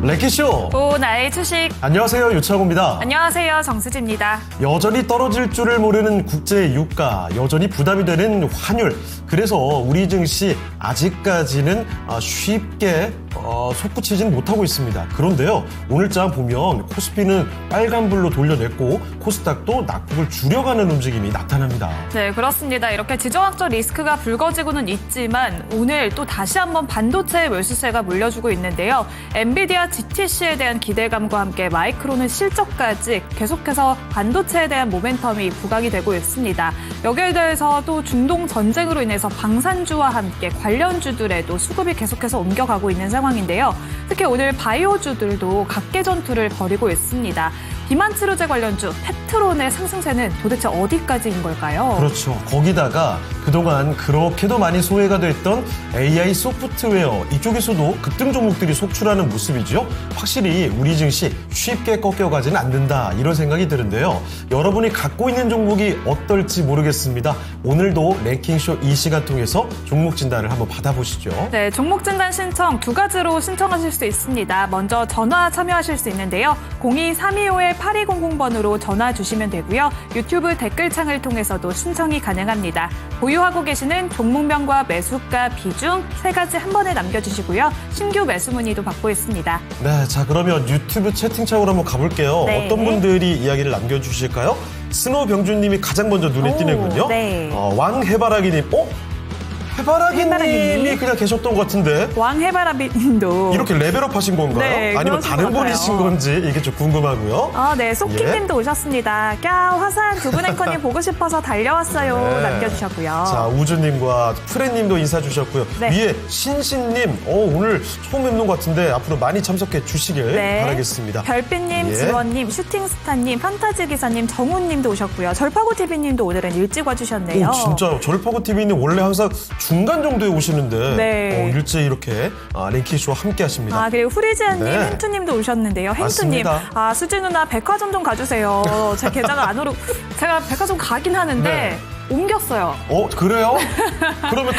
랭키쇼! 오나의 주식. 안녕하세요, 유창호입니다. 안녕하세요, 정수지입니다. 여전히 떨어질 줄을 모르는 국제 유가, 여전히 부담이 되는 환율. 그래서 우리 증시 아직까지는 쉽게 솟구치지는 못하고 있습니다. 그런데요, 오늘장 보면 코스피는 빨간불로 돌려냈고 코스닥도 낙폭을 줄여가는 움직임이 나타납니다. 네, 그렇습니다. 이렇게 지정학적 리스크가 불거지고는 있지만 오늘 또 다시 한번 반도체 매수세가 물려주고 있는데요. 엔비디아 GTC에 대한 기대감과 함께 마이크론의 실적까지 계속해서 반도체에 대한 모멘텀이 부각이 되고 있습니다. 여기에 대해서 또 중동 전쟁으로 인해서 방산주와 함께 관련주들에도 수급이 계속해서 옮겨가고 있는 상황인데요. 특히 오늘 바이오주들도 각계 전투를 벌이고 있습니다. 비만 치료제 관련주 페트론의 상승세는 도대체 어디까지인 걸까요? 그렇죠. 거기다가 그동안 그렇게도 많이 소외가 됐던 AI 소프트웨어 이쪽에서도 급등 종목들이 속출하는 모습이죠. 확실히 우리 증시 쉽게 꺾여가지는 않는다 이런 생각이 드는데요. 여러분이 갖고 있는 종목이 어떨지 모르겠습니다. 오늘도 랭킹쇼 이 시간 통해서 종목 진단을 한번 받아보시죠. 네, 종목 진단 신청 두 가지로 신청하실 수 있습니다. 먼저 전화 참여하실 수 있는데요. 02-3251-8200번으로 전화 주시면 되고요. 유튜브 댓글창을 통해서도 신청이 가능합니다. 보유하고 계시는 종목명과 매수가, 비중 세 가지 한 번에 남겨주시고요. 신규 매수 문의도 받고 있습니다. 네, 자 그러면 유튜브 채팅창으로 한번 가볼게요. 네. 어떤 분들이 이야기를 남겨주실까요? 스노병준님이 가장 먼저 눈에 띄는군요. 네. 왕해바라기님, 해바라기님이 그냥 계셨던 것 같은데 왕해바라비님도 이렇게 레벨업 하신 건가요? 네, 아니면 그러신 다른 것 같아요. 분이신 건지 이게 좀 궁금하고요. 네, 소키님도 오셨습니다. 화사한 두 분 앵커님 보고 싶어서 달려왔어요. 네. 남겨주셨고요. 자, 우주님과 프렌님도 인사 주셨고요. 네. 위에 신신님, 오늘 처음 뵙는 것 같은데 앞으로 많이 참석해 주시길 바라겠습니다. 별빛님, 예. 지원님, 슈팅스타님, 판타지기사님, 정훈님도 오셨고요. 절파고TV님도 오늘은 일찍 와주셨네요. 오, 진짜요. 절파고TV는 원래 항상 중간 정도에 오시는데 네. 일찍 이렇게 랭키쇼와 함께 하십니다. 그리고 후리지아님, 네. 행투님도 오셨는데요. 행투님, 맞습니다. 수지 누나 백화점 좀 가주세요. 제 계좌가 안 오르고 제가 백화점 가긴 하는데 네. 옮겼어요. 그래요? 그러면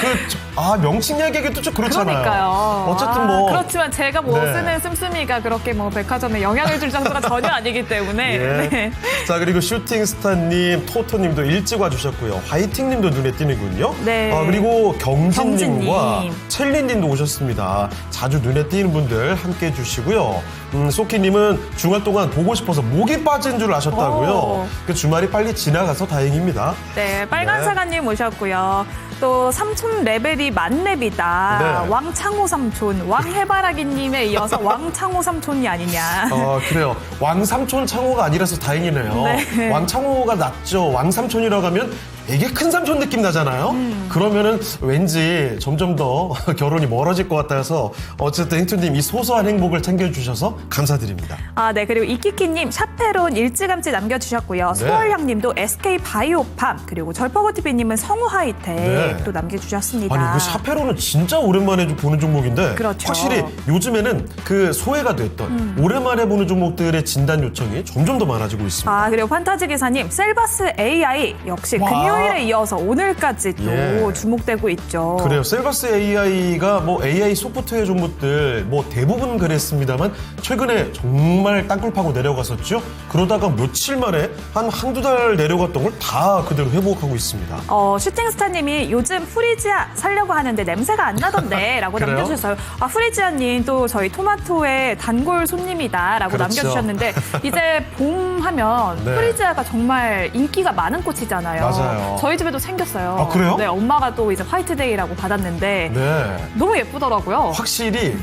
명칭 얘기하기도 좀 그렇잖아요. 그러니까요. 어쨌든 그렇지만 제가 네. 쓰는 씀씀이가 그렇게 백화점에 영향을 줄 정도가 전혀 아니기 때문에. 예. 네. 자, 그리고 슈팅스타님, 토토님도 일찍 와주셨고요. 화이팅님도 눈에 띄는군요. 네. 그리고 경진님과 경진님. 첼리님도 오셨습니다. 자주 눈에 띄는 분들 함께 해주시고요. 소키님은 주말 동안 보고 싶어서 목이 빠진 줄 아셨다고요. 그 주말이 빨리 지나가서 다행입니다. 네, 빨간사과님 오셨고요. 또 삼촌 레벨이 만렙이다. 네. 왕창호 삼촌, 왕해바라기님에 이어서 왕창호 삼촌이 아니냐. 그래요. 왕삼촌 창호가 아니라서 다행이네요. 네. 왕창호가 낫죠. 왕삼촌이라고 하면 되게 큰 삼촌 느낌 나잖아요. 그러면은 왠지 점점 더 결혼이 멀어질 것 같아서 어쨌든 행투님 이 소소한 행복을 챙겨주셔서 감사드립니다. 네, 그리고 이키키님, 샤페론 일찌감치 남겨주셨고요. 네. 소월향님도 SK바이오팜, 그리고 절퍼고TV님은 성우하이텍 또 남겨주셨습니다. 아니, 샤페로는 진짜 오랜만에 보는 종목인데 그렇죠. 확실히 요즘에는 소외가 됐던 오랜만에 보는 종목들의 진단 요청이 점점 더 많아지고 있습니다. 그리고 판타지 기사님, 셀바스 AI 역시 금요일에 이어서 오늘까지 또 주목되고 있죠. 그래요. 셀바스 AI가 AI 소프트웨어 종목들 대부분 그랬습니다만 최근에 정말 땅굴 파고 내려갔었죠. 그러다가 며칠 만에 한두 달 내려갔던 걸 다 그대로 회복하고 있습니다. 슈팅스타님이 요즘 프리지아 살려고 하는데 냄새가 안 나던데 라고 그래요? 남겨주셨어요. 프리지아님 또 저희 토마토의 단골 손님이다 라고 그렇죠. 남겨주셨는데 이제 봄 하면 네. 프리지아가 정말 인기가 많은 꽃이잖아요. 맞아요. 저희 집에도 생겼어요. 그래요? 네, 엄마가 또 이제 화이트데이라고 받았는데 네. 너무 예쁘더라고요. 확실히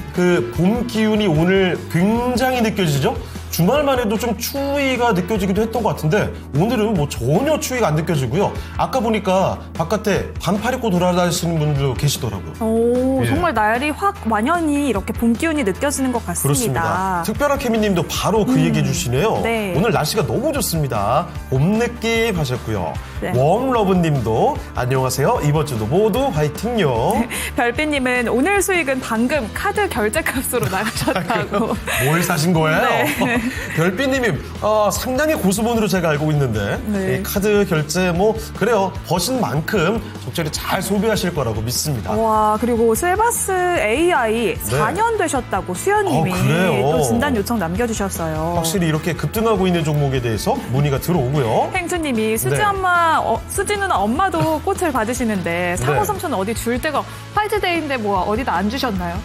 봄 기운이 오늘 굉장히 느껴지죠? 주말만 해도 좀 추위가 느껴지기도 했던 것 같은데 오늘은 전혀 추위가 안 느껴지고요. 아까 보니까 바깥에 반팔 입고 돌아다니시는 분들도 계시더라고요. 정말 날이 확 완연히 이렇게 봄 기운이 느껴지는 것 같습니다. 그렇습니다. 특별한 케미님도 바로 그 얘기해 주시네요. 네. 오늘 날씨가 너무 좋습니다. 봄 느낌 하셨고요. 네. 웜러브님도 안녕하세요. 이번 주도 모두 화이팅요. 별빛님은 오늘 수익은 방금 카드 결제값으로 나가셨다고. 뭘 사신 거예요? 네. 별빛님이 상당히 고수분으로 제가 알고 있는데 네. 이 카드 결제 그래요. 버신 만큼 적절히 잘 소비하실 거라고 믿습니다. 와, 그리고 셀바스 AI 4년 되셨다고 수연님이 그래요? 또 진단 요청 남겨주셨어요. 확실히 이렇게 급등하고 있는 종목에 대해서 문의가 들어오고요. 행주님이 수지 네. 수지 누나 엄마도 꽃을 받으시는데 상호 삼촌 어디 줄 데가 화이트데이인데 뭐 어디다 안 주셨나요?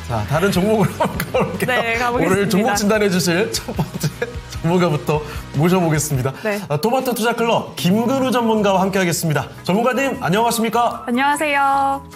자, 다른 종목으로 한번 가볼게요. 네, 가보겠습니다. 오늘 종목 진단해 주실 첫 번째 전문가부터 모셔보겠습니다. 네. 토마토 투자클럽 김근우 전문가와 함께하겠습니다. 전문가님, 안녕하십니까? 안녕하세요.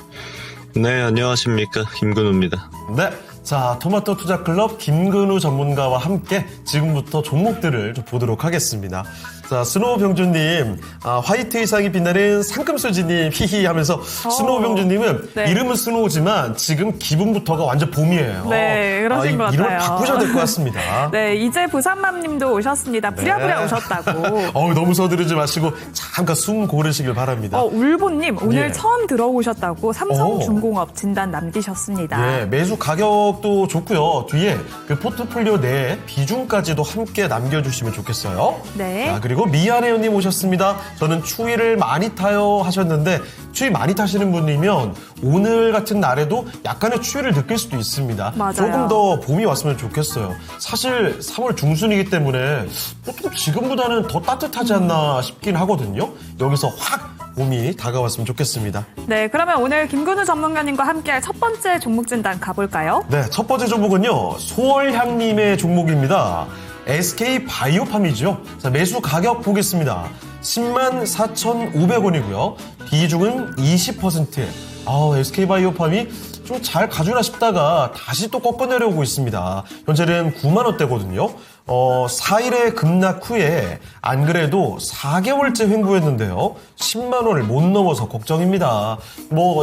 네, 안녕하십니까. 김근우입니다. 네. 자, 토마토 투자클럽 김근우 전문가와 함께 지금부터 종목들을 좀 보도록 하겠습니다. 자, 스노우병주님, 화이트 의상이 빛나는 상큼소지님, 히히 하면서 스노우병주님은 네. 이름은 스노우지만 지금 기분부터가 완전 봄이에요. 네, 그러신 것 이름을 같아요. 바꾸셔야 될 것 같습니다. 네, 이제 부산맘님도 오셨습니다. 부랴부랴 네. 오셨다고. 너무 서두르지 마시고 잠깐 숨 고르시길 바랍니다. 울보님 오늘 예. 처음 들어오셨다고 삼성중공업 진단 남기셨습니다. 예, 매수 가격도 좋고요. 뒤에 그 포트폴리오 내 비중까지도 함께 남겨주시면 좋겠어요. 네. 자, 그리고 미안해요님 오셨습니다. 저는 추위를 많이 타요 하셨는데 추위 많이 타시는 분이면 오늘 같은 날에도 약간의 추위를 느낄 수도 있습니다. 맞아요. 조금 더 봄이 왔으면 좋겠어요. 사실 3월 중순이기 때문에 보통 지금보다는 더 따뜻하지 않나 싶긴 하거든요. 여기서 확 봄이 다가왔으면 좋겠습니다. 네, 그러면 오늘 김근우 전문가님과 함께할 첫 번째 종목 진단 가볼까요? 네, 첫 번째 종목은요. 소월향님의 종목입니다. SK 바이오팜이죠. 자, 매수 가격 보겠습니다. 10만 4,500원이고요. 비중은 20%. SK 바이오팜이 좀 잘 가주나 싶다가 다시 또 꺾어내려오고 있습니다. 현재는 9만 원대거든요. 4일의 급락 후에 안 그래도 4개월째 횡보했는데요. 10만 원을 못 넘어서 걱정입니다.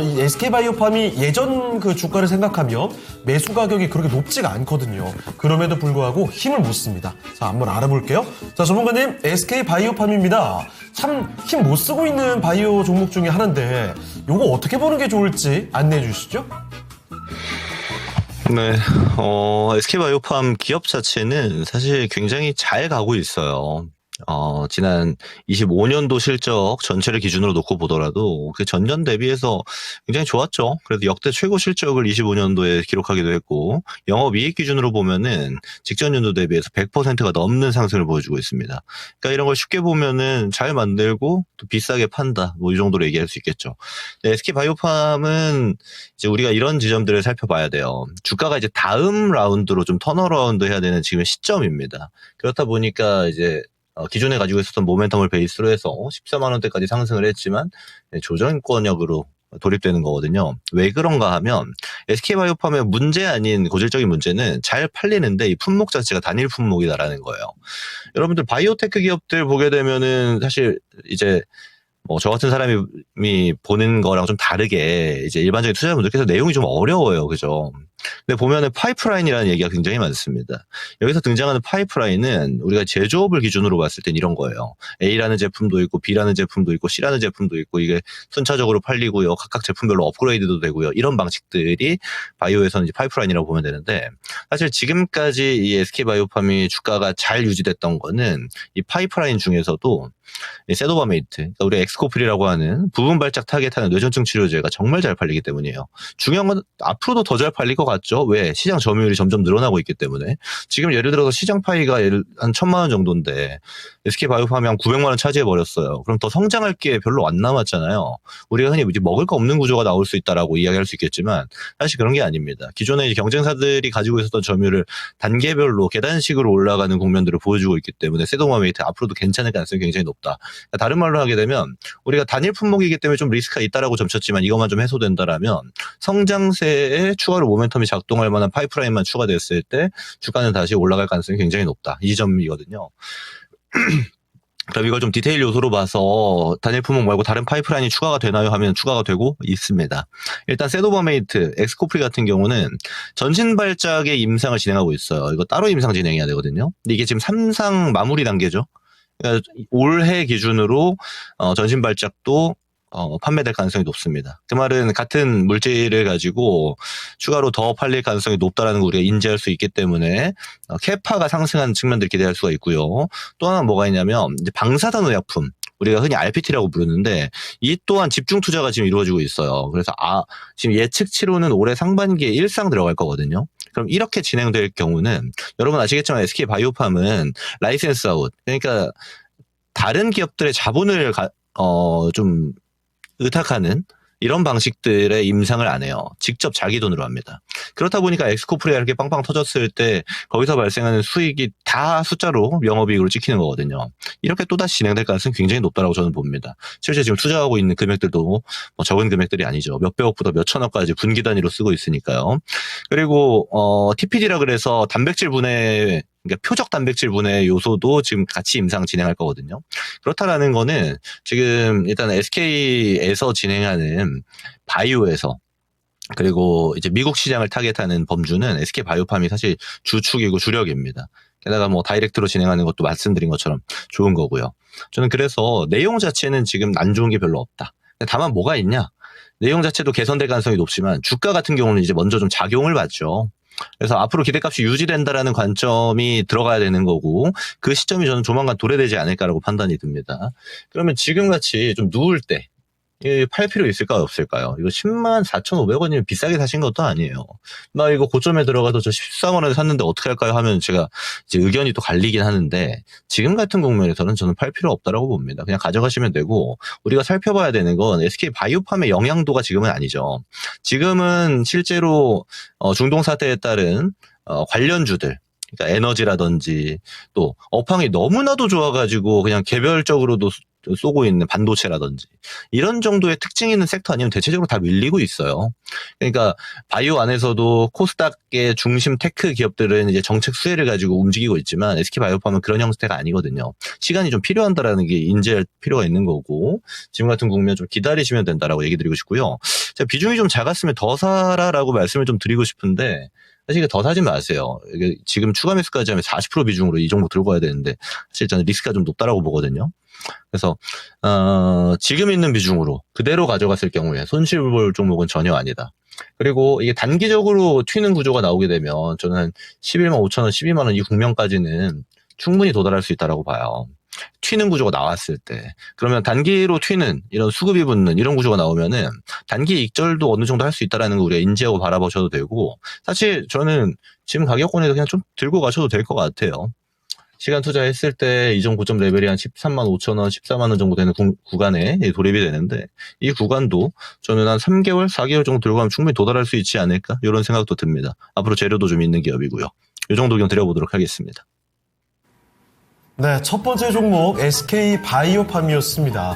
이 SK바이오팜이 예전 그 주가를 생각하면 매수 가격이 그렇게 높지가 않거든요. 그럼에도 불구하고 힘을 못 씁니다. 자, 한번 알아볼게요. 자, 전문가님, SK바이오팜입니다. 참 힘 못 쓰고 있는 바이오 종목 중에 하나인데 요거 어떻게 보는 게 좋을지 안내해 주시죠. 네, SK바이오팜 기업 자체는 사실 굉장히 잘 가고 있어요. 지난 25년도 실적 전체를 기준으로 놓고 보더라도 그 전년 대비해서 굉장히 좋았죠. 그래도 역대 최고 실적을 25년도에 기록하기도 했고 영업이익 기준으로 보면은 직전 연도 대비해서 100%가 넘는 상승을 보여주고 있습니다. 그러니까 이런 걸 쉽게 보면은 잘 만들고 또 비싸게 판다. 이 정도로 얘기할 수 있겠죠. 네, SK바이오팜은 이제 우리가 이런 지점들을 살펴봐야 돼요. 주가가 이제 다음 라운드로 좀 턴어라운드 해야 되는 지금 시점입니다. 그렇다 보니까 이제 기존에 가지고 있었던 모멘텀을 베이스로 해서 14만 원대까지 상승을 했지만 조정권역으로 돌입되는 거거든요. 왜 그런가 하면 SK바이오팜의 문제 아닌 고질적인 문제는 잘 팔리는데 이 품목 자체가 단일 품목이다라는 거예요. 여러분들 바이오테크 기업들 보게 되면은 사실 이제 저 같은 사람이 보는 거랑 좀 다르게 이제 일반적인 투자자분들께서 내용이 좀 어려워요. 그죠? 근데 보면은 파이프라인이라는 얘기가 굉장히 많습니다. 여기서 등장하는 파이프라인은 우리가 제조업을 기준으로 봤을 땐 이런 거예요. A라는 제품도 있고 B라는 제품도 있고 C라는 제품도 있고 이게 순차적으로 팔리고요. 각각 제품별로 업그레이드도 되고요. 이런 방식들이 바이오에서는 이제 파이프라인이라고 보면 되는데 사실 지금까지 이 SK바이오팜이 주가가 잘 유지됐던 거는 이 파이프라인 중에서도 세도바메이트, 그러니까 우리가 엑스코필이라고 하는 부분 발작 타겟하는 뇌전증 치료제가 정말 잘 팔리기 때문이에요. 중요한 건 앞으로도 더 잘 팔릴 것 같죠? 왜? 시장 점유율이 점점 늘어나고 있기 때문에. 지금 예를 들어서 시장 파이가 한 1,000만 원 정도인데 SK바이오팜이 한 900만 원 차지해버렸어요. 그럼 더 성장할 게 별로 안 남았잖아요. 우리가 흔히 이제 먹을 거 없는 구조가 나올 수 있다라고 이야기할 수 있겠지만 사실 그런 게 아닙니다. 기존에 이제 경쟁사들이 가지고 있었던 점유율을 단계별로 계단식으로 올라가는 국면들을 보여주고 있기 때문에 세도바메이트 앞으로도 괜찮을 가능성이 굉장히 높다. 그러니까 다른 말로 하게 되면 우리가 단일 품목이기 때문에 좀 리스크가 있다라고 점쳤지만 이것만 좀 해소된다라면 성장세에 추가로 모멘텀이 작동할 만한 파이프라인만 추가됐을 때 주가는 다시 올라갈 가능성이 굉장히 높다. 이 점이거든요. 그럼 이걸 좀 디테일 요소로 봐서 단일 품목 말고 다른 파이프라인이 추가가 되나요 하면 추가가 되고 있습니다. 일단 세도바메이트, 엑스코프리 같은 경우는 전신 발작의 임상을 진행하고 있어요. 이거 따로 임상 진행해야 되거든요. 근데 이게 지금 3상 마무리 단계죠. 그러니까 올해 기준으로 전신 발작도 판매될 가능성이 높습니다. 그 말은 같은 물질을 가지고 추가로 더 팔릴 가능성이 높다라는 걸 우리가 인지할 수 있기 때문에 캐파가 상승하는 측면들을 기대할 수가 있고요. 또 하나 뭐가 있냐면 이제 방사선 의약품. 우리가 흔히 RPT라고 부르는데 이 또한 집중 투자가 지금 이루어지고 있어요. 그래서 지금 예측치로는 올해 상반기에 일상 들어갈 거거든요. 그럼 이렇게 진행될 경우는 여러분 아시겠지만 SK 바이오팜은 라이센스 아웃, 그러니까 다른 기업들의 자본을 좀 의탁하는 이런 방식들의 임상을 안 해요. 직접 자기 돈으로 합니다. 그렇다 보니까 엑스코프리가 이렇게 빵빵 터졌을 때 거기서 발생하는 수익이 다 숫자로 영업이익으로 찍히는 거거든요. 이렇게 또다시 진행될 가능성이 굉장히 높다고 저는 봅니다. 실제 지금 투자하고 있는 금액들도 뭐 적은 금액들이 아니죠. 몇백억부터 몇천억까지 분기 단위로 쓰고 있으니까요. 그리고 TPD라 그래서 단백질 분해, 그러니까 표적 단백질 분해 요소도 지금 같이 임상 진행할 거거든요. 그렇다라는 거는 지금 일단 SK에서 진행하는 바이오에서 그리고 이제 미국 시장을 타겟하는 범주는 SK 바이오팜이 사실 주축이고 주력입니다. 게다가 뭐 다이렉트로 진행하는 것도 말씀드린 것처럼 좋은 거고요. 저는 그래서 내용 자체는 지금 안 좋은 게 별로 없다. 다만 뭐가 있냐? 내용 자체도 개선될 가능성이 높지만 주가 같은 경우는 이제 먼저 좀 작용을 받죠. 그래서 앞으로 기대값이 유지된다라는 관점이 들어가야 되는 거고 그 시점이 저는 조만간 도래되지 않을까라고 판단이 듭니다. 그러면 지금같이 좀 누울 때 팔 필요 있을까요, 없을까요? 이거 104,500원이면 비싸게 사신 것도 아니에요. 나 이거 고점에 들어가서 저 13원에 샀는데 어떻게 할까요? 하면 제가 이제 의견이 또 갈리긴 하는데 지금 같은 국면에서는 저는 팔 필요 없다라고 봅니다. 그냥 가져가시면 되고 우리가 살펴봐야 되는 건 SK 바이오팜의 영향도가 지금은 아니죠. 지금은 실제로 중동 사태에 따른 관련주들, 그러니까 에너지라든지 또 업황이 너무나도 좋아가지고 그냥 개별적으로도 쏘고 있는 반도체라든지 이런 정도의 특징 있는 섹터 아니면 대체적으로 다 밀리고 있어요. 그러니까 바이오 안에서도 코스닥의 중심 테크 기업들은 이제 정책 수혜를 가지고 움직이고 있지만 SK 바이오팜은 그런 형태가 아니거든요. 시간이 좀 필요한다라는 게 인지할 필요가 있는 거고 지금 같은 국면 좀 기다리시면 된다라고 얘기 드리고 싶고요. 제가 비중이 좀 작았으면 더 사라라고 말씀을 좀 드리고 싶은데 사실 더 사지 마세요. 이게 지금 추가 매수까지 하면 40% 비중으로 이 종목 들고 가야 되는데 사실 저는 리스크가 좀 높다라고 보거든요. 그래서 지금 있는 비중으로 그대로 가져갔을 경우에 손실 볼 종목은 전혀 아니다. 그리고 이게 단기적으로 튀는 구조가 나오게 되면 저는 한 11만 5천 원, 12만 원 이 국면까지는 충분히 도달할 수 있다라고 봐요. 튀는 구조가 나왔을 때. 그러면 단기로 튀는 이런 수급이 붙는 이런 구조가 나오면은 단기 익절도 어느 정도 할 수 있다라는 거 우리가 인지하고 바라보셔도 되고 사실 저는 지금 가격권에서 그냥 좀 들고 가셔도 될 것 같아요. 시간 투자했을 때 이전 고점 레벨이 한 13만 5천 원, 14만 원 정도 되는 구간에 돌입이 되는데 이 구간도 저는 한 3개월, 4개월 정도 들고 가면 충분히 도달할 수 있지 않을까 이런 생각도 듭니다. 앞으로 재료도 좀 있는 기업이고요. 이 정도 의견 드려보도록 하겠습니다. 네, 첫 번째 종목 SK 바이오팜이었습니다.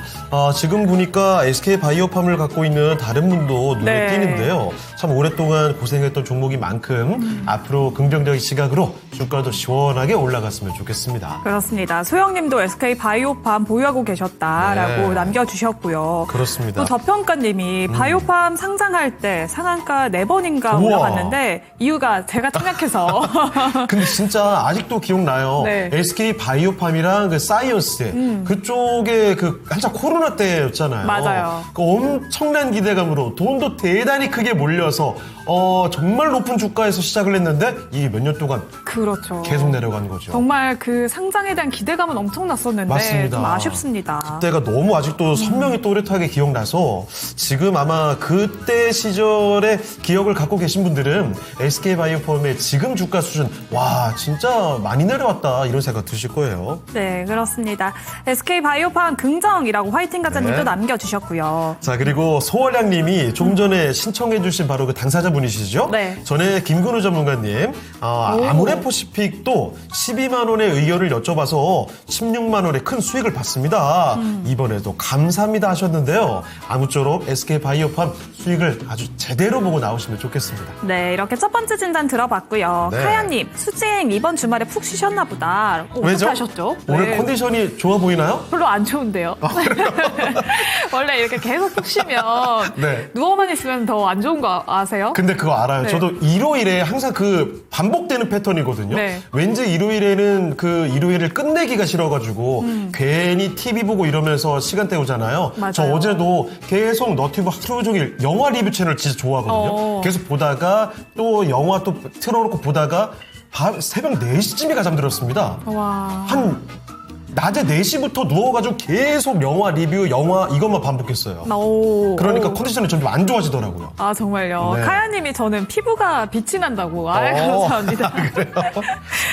지금 보니까 SK 바이오팜을 갖고 있는 다른 분도 눈에 띄는데요. 참 오랫동안 고생했던 종목인 만큼 앞으로 긍정적인 시각으로 주가도 시원하게 올라갔으면 좋겠습니다. 그렇습니다. 소영님도 SK 바이오팜 보유하고 계셨다라고 남겨주셨고요. 그렇습니다. 또 저평가님이 바이오팜 상장할 때 상한가 4번인가 올라갔는데 이유가 제가 생각해서 근데 진짜 아직도 기억나요. 네. SK 바이오팜이랑 그 사이언스 그쪽에 그 한참 코로나 때였잖아요. 맞아요. 그 엄청난 기대감으로 돈도 대단히 크게 몰려서 정말 높은 주가에서 시작을 했는데 이게 몇 년 동안 그렇죠. 계속 내려간 거죠. 정말 그 상장에 대한 기대감은 엄청났었는데 맞습니다. 좀 아쉽습니다. 그때가 너무 아직도 선명히 또렷하게 기억나서 지금 아마 그때 시절의 기억을 갖고 계신 분들은 SK바이오팜의 지금 주가 수준 와 진짜 많이 내려왔다 이런 생각 드실 거예요. 네, 그렇습니다. SK바이오팜 긍정이라고 화이팅 가자님도 남겨주셨고요. 자, 그리고 소월량 님이 좀 전에 신청해 주신 바로 그 당사자분이시죠? 네. 전에 김근우 전문가님 아모레퍼시픽도 12만 원의 의견을 여쭤봐서 16만 원의 큰 수익을 봤습니다. 이번에도 감사합니다 하셨는데요. 아무쪼록 SK바이오팜 수익을 아주 제대로 보고 나오시면 좋겠습니다. 네, 이렇게 첫 번째 진단 들어봤고요. 네. 카야님, 수지행 이번 주말에 푹 쉬셨나 보다. 어떻게 왜죠? 하셨죠? 오늘 네. 컨디션이 좋아 보이나요? 별로 안 좋은데요. 원래 이렇게 계속 푹 쉬면 네. 누워만 있으면 더 안 좋은 거 아세요? 근데 그거 알아요. 네. 저도 일요일에 항상 그 반복되는 패턴이거든요. 네. 왠지 일요일에는 그 일요일을 끝내기가 싫어가지고 괜히 TV 보고 이러면서 시간 때우잖아요. 맞아요. 저 어제도 계속 너튜브 하루 종일 영화 리뷰 채널 진짜 좋아하거든요. 계속 보다가 또 영화 또 틀어놓고 보다가 새벽 4시쯤에 잠들었습니다. 와. 한 낮에 4시부터 누워가지고 계속 영화 리뷰, 영화 이것만 반복했어요. 그러니까 컨디션이 점점 안 좋아지더라고요. 아, 정말요? 네. 카야님이 저는 피부가 빛이 난다고. 감사합니다. 그래요?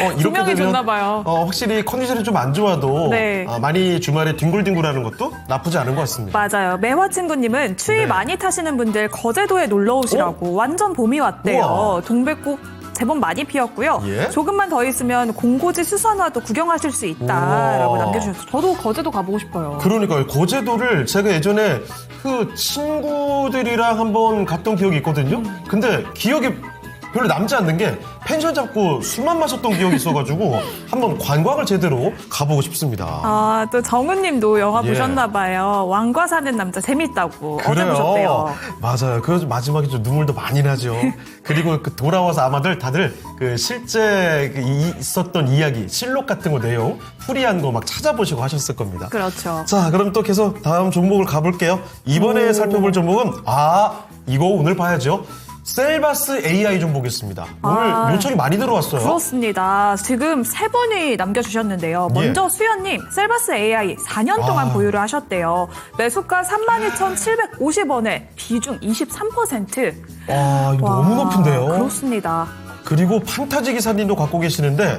이렇게 조명이 되면 좋나봐요. 확실히 컨디션이 좀 안 좋아도 네. 많이 주말에 뒹굴뒹굴하는 것도 나쁘지 않은 것 같습니다. 맞아요. 매화친구님은 추위 네. 많이 타시는 분들 거제도에 놀러 오시라고 완전 봄이 왔대요. 우와. 동백꽃 제법 많이 피었고요. 예? 조금만 더 있으면 공고지 수산화도 구경하실 수 있다라고 우와. 남겨주셨어요. 저도 거제도 가보고 싶어요. 그러니까요. 거제도를 제가 예전에 그 친구들이랑 한번 갔던 기억이 있거든요. 근데 기억에 별로 남지 않는 게 펜션 잡고 술만 마셨던 기억이 있어가지고 한번 관광을 제대로 가보고 싶습니다. 아, 또 정우님도 영화 예. 보셨나봐요. 왕과 사는 남자 재밌다고. 어제 보셨대요. 맞아요. 그래서 마지막에 좀 눈물도 많이 나죠. 그리고 그 돌아와서 아마들 다들 그 실제 있었던 이야기, 실록 같은 거 내용, 풀이한 거 막 찾아보시고 하셨을 겁니다. 그렇죠. 자, 그럼 또 계속 다음 종목을 가볼게요. 이번에 살펴볼 종목은 이거 오늘 봐야죠. 셀바스 AI 종목이었습니다. 오늘 요청이 많이 들어왔어요. 그렇습니다. 지금 3분이 남겨주셨는데요. 먼저 수연님, 셀바스 AI 4년 동안 보유를 하셨대요. 매수가 32,750원에 비중 23%. 이거 너무 높은데요. 그렇습니다. 그리고 판타지 기사님도 갖고 계시는데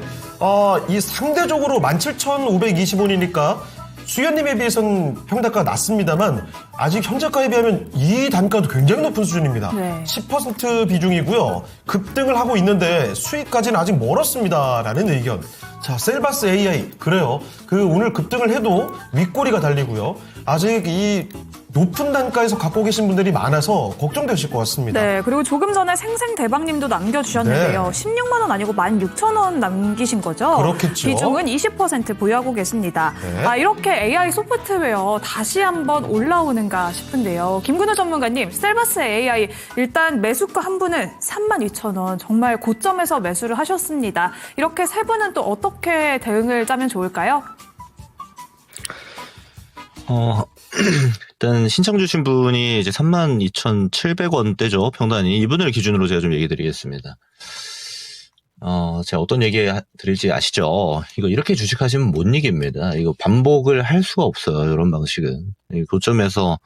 이 상대적으로 17,520원이니까 수연님에 비해서는 평단가가 낮습니다만 아직 현재가에 비하면 이 단가도 굉장히 높은 수준입니다. 네. 10% 비중이고요. 급등을 하고 있는데 수익까지는 아직 멀었습니다라는 의견. 자, 셀바스 AI 그래요. 그 오늘 급등을 해도 윗꼬리가 달리고요. 아직 이 높은 단가에서 갖고 계신 분들이 많아서 걱정되실 것 같습니다. 네, 그리고 조금 전에 생생대박님도 남겨주셨는데요. 네. 16만 원 아니고 16,000원 남기신 거죠? 그렇겠죠. 비중은 20% 보유하고 계십니다. 네. 이렇게 AI 소프트웨어 다시 한번 올라오는가 싶은데요. 김근우 전문가님, 셀바스 AI 일단 매수가 한 분은 32,000원 정말 고점에서 매수를 하셨습니다. 이렇게 세 분은 또 어떻게 대응을 짜면 좋을까요? 일단 신청 주신 분이 이제 32,700원대죠, 평단이. 이분을 기준으로 제가 좀 얘기 드리겠습니다. 제가 어떤 얘기 드릴지 아시죠? 이거 이렇게 주식하시면 못 이깁니다. 이거 반복을 할 수가 없어요, 이런 방식은. 이 고점에서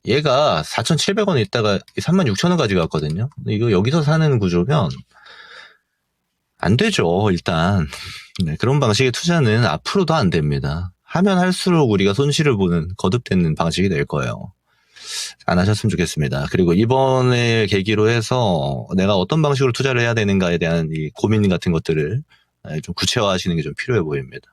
얘가 4,700원에 있다가 36,000원까지 갔거든요. 이거 여기서 사는 구조면 안 되죠, 일단. 네, 그런 방식의 투자는 앞으로도 안 됩니다. 하면 할수록 우리가 손실을 보는 거듭되는 방식이 될 거예요. 안 하셨으면 좋겠습니다. 그리고 이번에 계기로 해서 내가 어떤 방식으로 투자를 해야 되는가에 대한 이 고민 같은 것들을 좀 구체화하시는 게 좀 필요해 보입니다.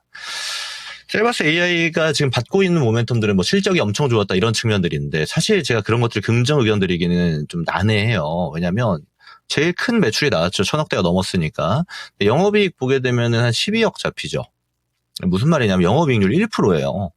셀바스 AI가 지금 받고 있는 모멘텀들은 뭐 실적이 엄청 좋았다 이런 측면들인데 사실 제가 그런 것들 긍정 의견 드리기는 좀 난해해요. 왜냐하면 제일 큰 매출이 나왔죠. 1,000억대가 넘었으니까. 영업이익 보게 되면은 한 12억 잡히죠. 무슨 말이냐면 영업이익률 1%예요.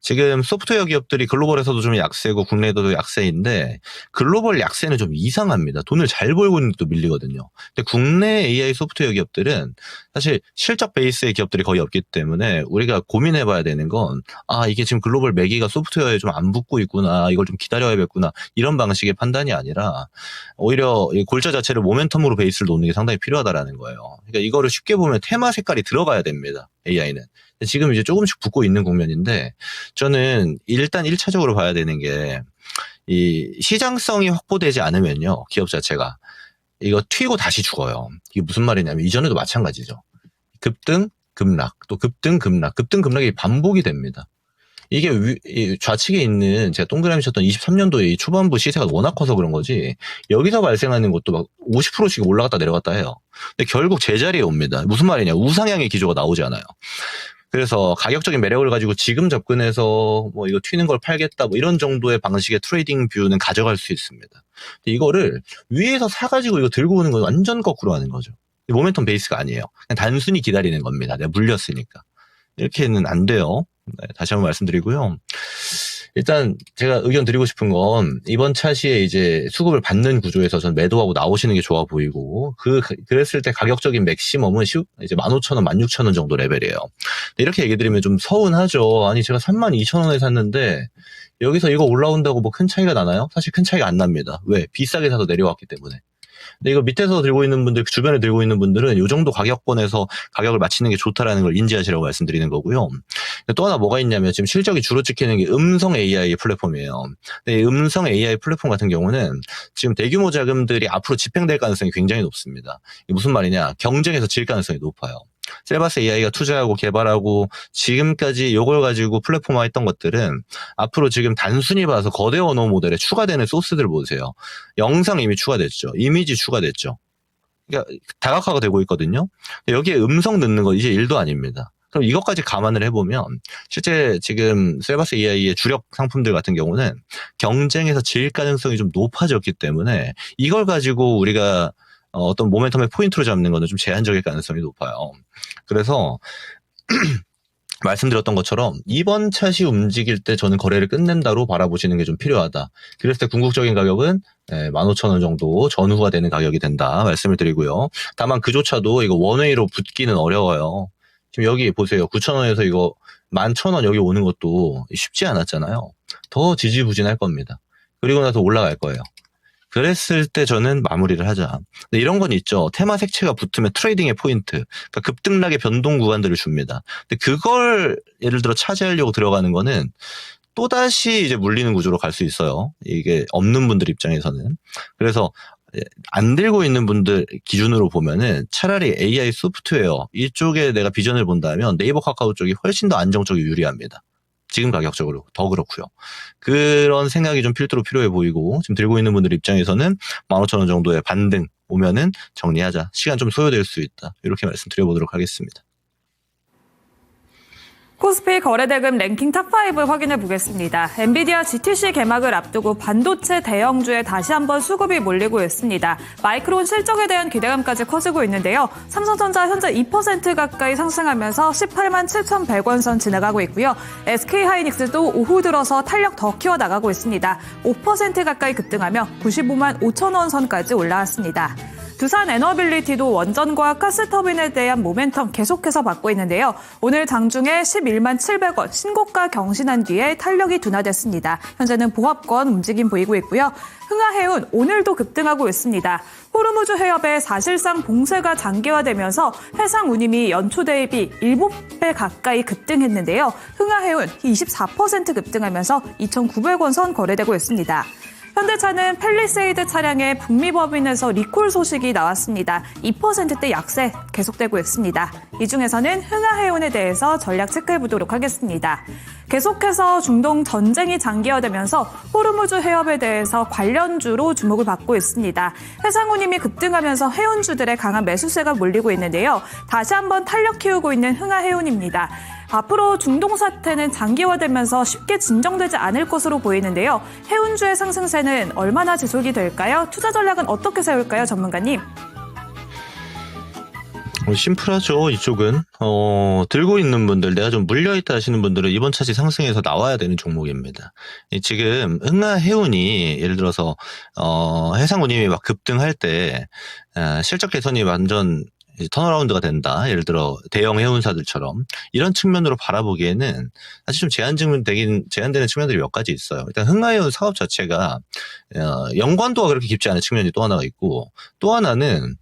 지금 소프트웨어 기업들이 글로벌에서도 좀 약세고 국내에도 약세인데 글로벌 약세는 좀 이상합니다. 돈을 잘 벌고 있는 것도 밀리거든요. 근데 국내 AI 소프트웨어 기업들은 사실 실적 베이스의 기업들이 거의 없기 때문에 우리가 고민해봐야 되는 건 이게 지금 글로벌 매기가 소프트웨어에 좀 안 붙고 있구나, 이걸 좀 기다려야겠구나, 이런 방식의 판단이 아니라 오히려 이 골자 자체를 모멘텀으로 베이스를 놓는 게 상당히 필요하다라는 거예요. 그러니까 이거를 쉽게 보면 테마 색깔이 들어가야 됩니다. AI는. 지금 이제 조금씩 붙고 있는 국면인데 저는 일단 1차적으로 봐야 되는 게 이 시장성이 확보되지 않으면요, 기업 자체가 이거 튀고 다시 죽어요. 이게 무슨 말이냐면 이전에도 마찬가지죠. 급등, 급락, 또 급등, 급락, 급등, 급락이 반복이 됩니다. 이게 좌측에 있는 제가 동그라미 쳤던 23년도에 이 초반부 시세가 워낙 커서 그런 거지 여기서 발생하는 것도 막 50%씩 올라갔다 내려갔다 해요. 근데 결국 제자리에 옵니다. 무슨 말이냐, 우상향의 기조가 나오지 않아요. 그래서 가격적인 매력을 가지고 지금 접근해서 뭐 이거 튀는 걸 팔겠다 뭐 이런 정도의 방식의 트레이딩 뷰는 가져갈 수 있습니다. 근데 이거를 위에서 사가지고 이거 들고 오는 건 완전 거꾸로 하는 거죠. 모멘텀 베이스가 아니에요. 그냥 단순히 기다리는 겁니다. 내가 물렸으니까. 이렇게는 안 돼요. 네, 다시 한번 말씀드리고요. 일단 제가 의견 드리고 싶은 건 이번 차시에 이제 수급을 받는 구조에서 전 매도하고 나오시는 게 좋아 보이고 그랬을 때 가격적인 맥시멈은 이제 15,000원, 16,000원 정도 레벨이에요. 이렇게 얘기 드리면 좀 서운하죠. 아니 제가 32,000원에 샀는데 여기서 이거 올라온다고 뭐 큰 차이가 나나요? 사실 큰 차이가 안 납니다. 왜? 비싸게 사서 내려왔기 때문에. 근데 이거 밑에서 들고 있는 분들, 주변에 들고 있는 분들은 이 정도 가격권에서 가격을 맞추는 게 좋다라는 걸 인지하시라고 말씀드리는 거고요. 또 하나 뭐가 있냐면 지금 실적이 주로 찍히는 게 음성 AI 플랫폼이에요. 근데 이 음성 AI 플랫폼 같은 경우는 지금 대규모 자금들이 앞으로 집행될 가능성이 굉장히 높습니다. 이게 무슨 말이냐? 경쟁에서 질 가능성이 높아요. 셀바스 AI가 투자하고 개발하고 지금까지 이걸 가지고 플랫폼화 했던 것들은 앞으로 지금 단순히 봐서 거대 언어 모델에 추가되는 소스들 보세요. 영상 이미 추가됐죠. 이미지 추가됐죠. 그러니까 다각화가 되고 있거든요. 여기에 음성 넣는 거 이제 일도 아닙니다. 그럼 이것까지 감안을 해보면 실제 지금 셀바스 AI의 주력 상품들 같은 경우는 경쟁에서 질 가능성이 좀 높아졌기 때문에 이걸 가지고 우리가 어떤 모멘텀의 포인트로 잡는 거는 좀 제한적일 가능성이 높아요. 그래서 말씀드렸던 것처럼 이번 차시 움직일 때 저는 거래를 끝낸다로 바라보시는 게 좀 필요하다. 그랬을 때 궁극적인 가격은 15,000원 정도 전후가 되는 가격이 된다 말씀을 드리고요. 다만 그조차도 이거 원웨이로 붙기는 어려워요. 지금 여기 보세요. 9,000원에서 이거 11,000원 여기 오는 것도 쉽지 않았잖아요. 더 지지부진할 겁니다. 그리고 나서 올라갈 거예요. 그랬을 때 저는 마무리를 하자. 근데 이런 건 있죠. 테마 색채가 붙으면 트레이딩의 포인트, 그러니까 급등락의 변동 구간들을 줍니다. 근데 그걸 예를 들어 차지하려고 들어가는 거는 또다시 이제 물리는 구조로 갈 수 있어요. 이게 없는 분들 입장에서는. 그래서 안 들고 있는 분들 기준으로 보면은 차라리 AI 소프트웨어 이쪽에 내가 비전을 본다면 네이버 카카오 쪽이 훨씬 더 안정적이 유리합니다. 지금 가격적으로 더 그렇고요. 그런 생각이 좀 필두로 필요해 보이고 지금 들고 있는 분들 입장에서는 15,000원 정도의 반등 오면은 정리하자. 시간 좀 소요될 수 있다. 이렇게 말씀드려보도록 하겠습니다. 코스피 거래대금 랭킹 탑5 확인해 보겠습니다. 엔비디아 GTC 개막을 앞두고 반도체 대형주에 다시 한번 수급이 몰리고 있습니다. 마이크론 실적에 대한 기대감까지 커지고 있는데요. 삼성전자 현재 2% 가까이 상승하면서 18만 7,100원 선 지나가고 있고요. SK하이닉스도 오후 들어서 탄력 더 키워나가고 있습니다. 5% 가까이 급등하며 95만 5천 원 선까지 올라왔습니다. 두산 에너빌리티도 원전과 가스터빈에 대한 모멘텀 계속해서 받고 있는데요. 오늘 장중에 11만 700원 신고가 경신한 뒤에 탄력이 둔화됐습니다. 현재는 보합권 움직임 보이고 있고요. 흥하해운 오늘도 급등하고 있습니다. 호르무즈 해협에 사실상 봉쇄가 장기화되면서 해상 운임이 연초 대비 7배 가까이 급등했는데요. 흥하해운 24% 급등하면서 2,900원 선 거래되고 있습니다. 현대차는 팰리세이드 차량의 북미 법인에서 리콜 소식이 나왔습니다. 2%대 약세 계속되고 있습니다. 이 중에서는 흥하해운에 대해서 전략 체크해보도록 하겠습니다. 계속해서 중동 전쟁이 장기화되면서 호르무즈 해협에 대해서 관련주로 주목을 받고 있습니다. 해상운임이 급등하면서 해운주들의 강한 매수세가 몰리고 있는데요. 다시 한번 탄력 키우고 있는 흥하해운입니다. 앞으로 중동 사태는 장기화되면서 쉽게 진정되지 않을 것으로 보이는데요. 해운주의 상승세는 얼마나 지속이 될까요? 투자 전략은 어떻게 세울까요, 전문가님? 심플하죠. 이쪽은 들고 있는 분들, 내가 좀 물려있다 하시는 분들은 이번 차시 상승에서 나와야 되는 종목입니다. 지금 흥하해운이 예를 들어서 해상운임이 막 급등할 때 실적 개선이 완전 턴어라운드가 된다. 예를 들어 대형 해운사들처럼 이런 측면으로 바라보기에는 사실 좀 제한되는 측면들이 몇 가지 있어요. 일단 흥하해운 사업 자체가 연관도가 그렇게 깊지 않은 측면이 또 하나가 있고, 또 하나는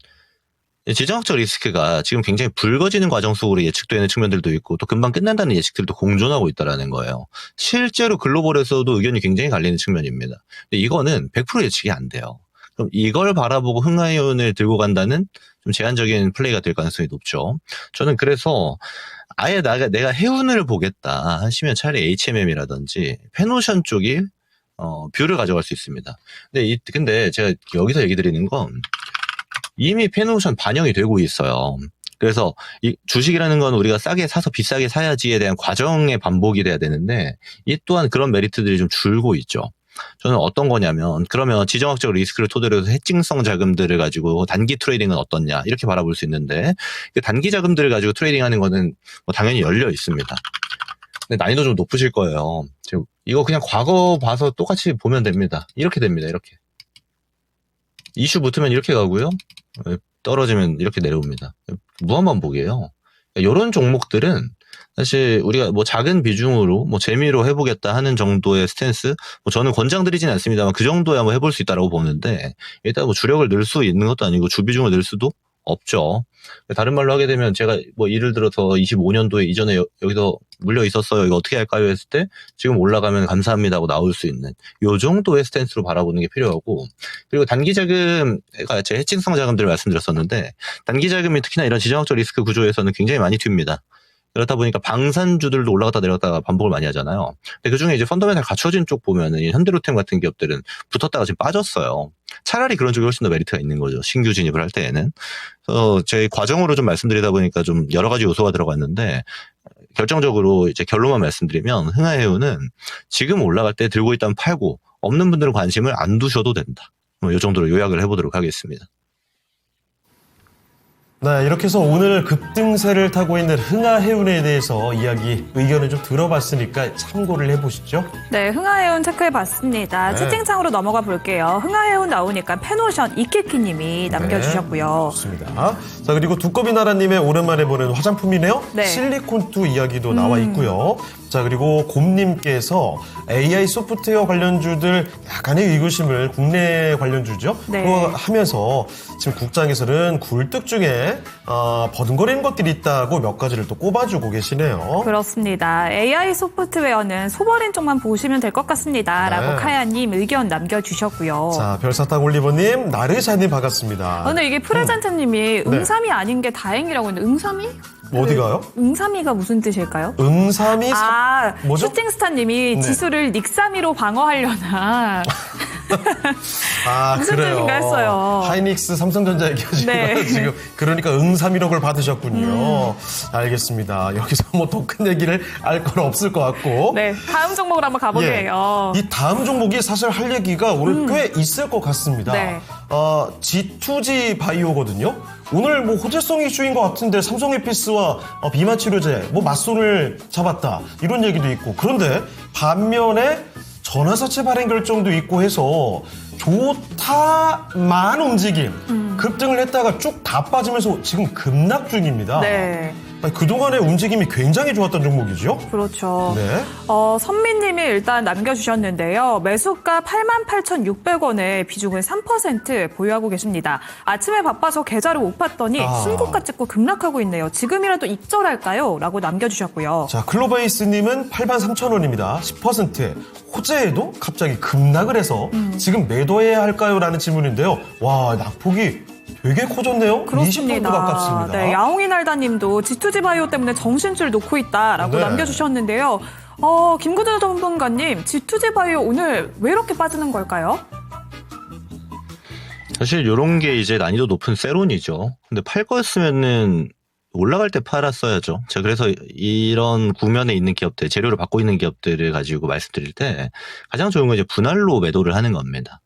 지정학적 리스크가 지금 굉장히 붉어지는 과정 속으로 예측되는 측면들도 있고 또 금방 끝난다는 예측들도 공존하고 있다는 거예요. 실제로 글로벌에서도 의견이 굉장히 갈리는 측면입니다. 근데 이거는 100% 예측이 안 돼요. 그럼 이걸 바라보고 흥하해운을 들고 간다는 좀 제한적인 플레이가 될 가능성이 높죠. 저는 그래서 아예 내가 해운을 보겠다 하시면 차라리 HMM이라든지 페노션 쪽이 뷰를 가져갈 수 있습니다. 근데 제가 여기서 얘기 드리는 건 이미 페노션 반영이 되고 있어요. 그래서 이 주식이라는 건 우리가 싸게 사서 비싸게 사야지에 대한 과정의 반복이 돼야 되는데 이 또한 그런 메리트들이 좀 줄고 있죠. 저는 어떤 거냐면 그러면 지정학적 리스크를 토대로 해서 해칭성 자금들을 가지고 단기 트레이딩은 어떻냐 이렇게 바라볼 수 있는데 단기 자금들을 가지고 트레이딩하는 거는 뭐 당연히 열려 있습니다. 근데 난이도 좀 높으실 거예요. 이거 그냥 과거 봐서 똑같이 보면 됩니다. 이렇게 됩니다. 이렇게 이슈 붙으면 이렇게 가고요. 떨어지면 이렇게 내려옵니다. 무한반복이에요. 이런 종목들은 사실 우리가 뭐 작은 비중으로 뭐 재미로 해보겠다 하는 정도의 스탠스, 뭐 저는 권장드리진 않습니다만 그 정도야 한번 해볼 수 있다라고 보는데, 일단 뭐 주력을 늘 수 있는 것도 아니고 주비중을 늘 수도 없죠. 다른 말로 하게 되면 제가 뭐 예를 들어서 25년도에 이전에 여기서 물려 있었어요. 이거 어떻게 할까요? 했을 때 지금 올라가면 감사합니다 하고 나올 수 있는 요 정도의 스탠스로 바라보는 게 필요하고, 그리고 단기 자금, 제가 해칭성 자금들을 말씀드렸었는데 단기 자금이 특히나 이런 지정학적 리스크 구조에서는 굉장히 많이 튑니다. 그렇다 보니까 방산주들도 올라갔다 내려갔다가 반복을 많이 하잖아요. 근데 그중에 이제 펀더멘탈 갖춰진 쪽 보면은 현대로템 같은 기업들은 붙었다가 지금 빠졌어요. 차라리 그런 쪽이 훨씬 더 메리트가 있는 거죠. 신규 진입을 할 때에는. 그래서 제 과정으로 좀 말씀드리다 보니까 좀 여러 가지 요소가 들어갔는데, 결정적으로 이제 결론만 말씀드리면 흥하해운은 지금 올라갈 때 들고 있다면 팔고 없는 분들은 관심을 안 두셔도 된다. 이 정도로 요약을 해보도록 하겠습니다. 네, 이렇게 해서 오늘 급등세를 타고 있는 흥하해운에 대해서 의견을 좀 들어봤으니까 참고를 해보시죠. 네, 흥하해운 체크해봤습니다. 네. 채팅창으로 넘어가 볼게요. 흥하해운 나오니까 페노션 이키키님이 남겨주셨고요. 좋습니다. 자, 그리고 두꺼비나라님의 오랜만에 보는 화장품이네요. 네. 실리콘2 이야기도 나와 있고요. 자, 그리고 곰님께서 AI 소프트웨어 관련주들 약간의 의구심을, 국내 관련주죠. 네. 그거 하면서 지금 국장에서는 굴뚝 중에 버둥거리는 것들이 있다고 몇 가지를 또 꼽아주고 계시네요. 그렇습니다. AI 소프트웨어는 소버린 쪽만 보시면 될 것 같습니다. 네. 라고 카야님 의견 남겨주셨고요. 자, 별사탕 올리버님, 나르샤님 반갑습니다. 근데 이게 프레젠트님이 응삼이 아닌 게 다행이라고 했는데, 응삼이? 어디가요? 응삼이가 무슨 뜻일까요? 응삼이 뭐죠? 슈팅스타님이 네. 지수를 닉삼이로 방어하려나. 무슨 그래요. 뜻인가 했어요. 하이닉스 삼성전자 얘기하시고 네. 지금 그러니까 응삼이력을 받으셨군요. 알겠습니다. 여기서 뭐 더 큰 얘기를 알 건 없을 것 같고. 네, 다음 종목으로 한번 가보게요. 이 다음 종목이 사실 할 얘기가 오늘 꽤 있을 것 같습니다. 네. G2G 바이오거든요. 오늘 뭐 호재성 이슈인 것 같은데 삼성에피스와 비만 치료제 뭐 맞손을 잡았다 이런 얘기도 있고, 그런데 반면에 전환사채 발행 결정도 있고 해서 좋다만 움직임, 급등을 했다가 쭉 다 빠지면서 지금 급락 중입니다. 네. 그동안의 움직임이 굉장히 좋았던 종목이죠. 그렇죠. 네. 선미님이 일단 남겨주셨는데요. 매수가 88,600원에 비중은 3% 보유하고 계십니다. 아침에 바빠서 계좌를 못 봤더니 순고가 찍고 급락하고 있네요. 지금이라도 익절할까요? 라고 남겨주셨고요. 자, 클로바이스님은 83,000원입니다. 10%. 호재에도 갑자기 급락을 해서 지금 매도해야 할까요? 라는 질문인데요. 와, 낙폭이 되게 커졌네요. 그렇습니다. 20% 가깝습니다. 네, 야옹이 날다님도 G2G 바이오 때문에 정신줄 놓고 있다라고 네. 남겨주셨는데요. 김구준 전문가님, G2G 바이오 오늘 왜 이렇게 빠지는 걸까요? 사실 이런 게 이제 난이도 높은 세론이죠. 근데 팔 거였으면은 올라갈 때 팔았어야죠. 제가 그래서 이런 국면에 있는 기업들, 재료를 받고 있는 기업들을 가지고 말씀드릴 때 가장 좋은 건 이제 분할로 매도를 하는 겁니다.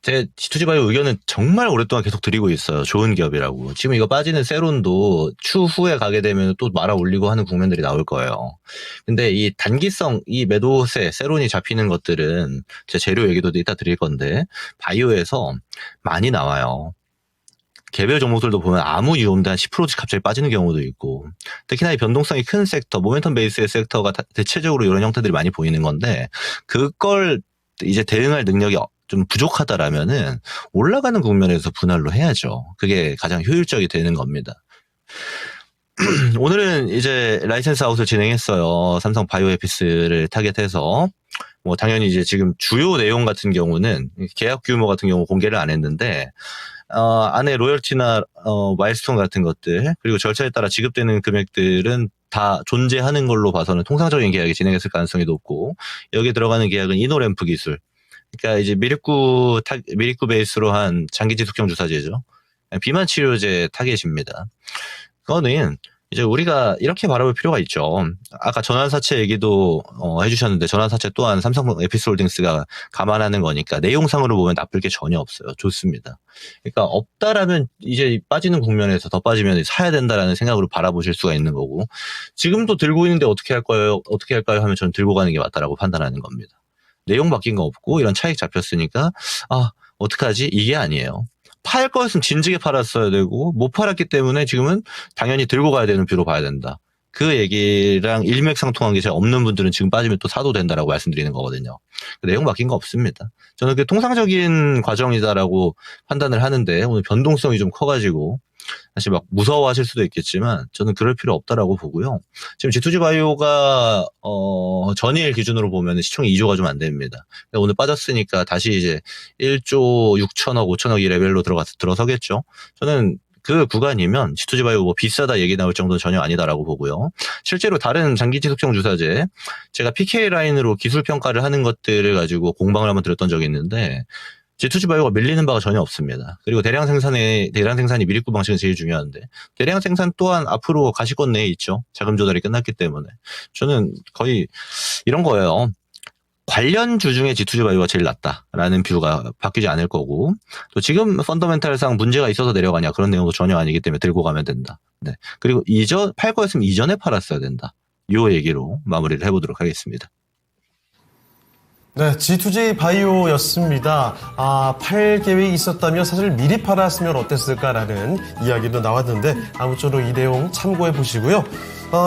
제 G2G 바이오 의견은 정말 오랫동안 계속 드리고 있어요. 좋은 기업이라고. 지금 이거 빠지는 세론도 추후에 가게 되면 또 말아 올리고 하는 국면들이 나올 거예요. 근데 이 단기성, 이 매도세, 세론이 잡히는 것들은 제 재료 얘기도 이따 드릴 건데 바이오에서 많이 나와요. 개별 종목들도 보면 아무 이유 없는데 한 10%씩 갑자기 빠지는 경우도 있고, 특히나 이 변동성이 큰 섹터, 모멘텀 베이스의 섹터가 대체적으로 이런 형태들이 많이 보이는 건데, 그걸 이제 대응할 능력이 좀 부족하다라면은 올라가는 국면에서 분할로 해야죠. 그게 가장 효율적이 되는 겁니다. 오늘은 이제 라이센스 아웃을 진행했어요. 삼성 바이오에피스를 타겟해서. 뭐 당연히 이제 지금 주요 내용 같은 경우는 계약 규모 같은 경우 공개를 안 했는데, 안에 로열티나 마일스톤 같은 것들, 그리고 절차에 따라 지급되는 금액들은 다 존재하는 걸로 봐서는 통상적인 계약이 진행했을 가능성이 높고, 여기에 들어가는 계약은 이노램프 기술, 그러니까 이제 미립구 베이스로 한 장기 지속형 주사제죠. 비만 치료제 타겟입니다. 그거는 이제 우리가 이렇게 바라볼 필요가 있죠. 아까 전환사채 얘기도 해주셨는데, 전환사채 또한 삼성 에피스홀딩스가 감안하는 거니까 내용상으로 보면 나쁠 게 전혀 없어요. 좋습니다. 그러니까 없다라면 이제 빠지는 국면에서 더 빠지면 사야 된다라는 생각으로 바라보실 수가 있는 거고, 지금도 들고 있는데 어떻게 할까요 하면 저는 들고 가는 게 맞다라고 판단하는 겁니다. 내용 바뀐 거 없고 이런 차익 잡혔으니까 어떡하지? 이게 아니에요. 팔 거였으면 진즉에 팔았어야 되고 못 팔았기 때문에 지금은 당연히 들고 가야 되는 뷰로 봐야 된다. 그 얘기랑 일맥상통한 게 잘 없는 분들은 지금 빠지면 또 사도 된다라고 말씀드리는 거거든요. 내용 바뀐 거 없습니다. 저는 그게 통상적인 과정이다라고 판단을 하는데 오늘 변동성이 좀 커가지고 사실 막 무서워하실 수도 있겠지만 저는 그럴 필요 없다라고 보고요. 지금 G2G 바이오가 전일 기준으로 보면 시총이 2조가 좀 안 됩니다. 오늘 빠졌으니까 다시 이제 1조 6천억, 5천억 이 레벨로 들어서겠죠. 저는 그 구간이면 G2G 바이오 뭐 비싸다 얘기 나올 정도는 전혀 아니다라고 보고요. 실제로 다른 장기 지속성 주사제 제가 PK 라인으로 기술 평가를 하는 것들을 가지고 공방을 한번 들었던 적이 있는데 G2G 바이오가 밀리는 바가 전혀 없습니다. 그리고 대량 생산이 미립구 방식은 제일 중요한데 대량 생산 또한 앞으로 가시권 내에 있죠. 자금 조달이 끝났기 때문에 저는 거의 이런 거예요. 관련주 중에 G2G 바이오가 제일 낫다라는 뷰가 바뀌지 않을 거고 또 지금 펀더멘탈상 문제가 있어서 내려가냐 그런 내용도 전혀 아니기 때문에 들고 가면 된다. 네. 그리고 팔 거였으면 이전에 팔았어야 된다. 이 얘기로 마무리를 해보도록 하겠습니다. 네, G2G 바이오였습니다. 팔 계획이 있었다면 사실 미리 팔았으면 어땠을까라는 이야기도 나왔는데 아무쪼록 이 내용 참고해 보시고요.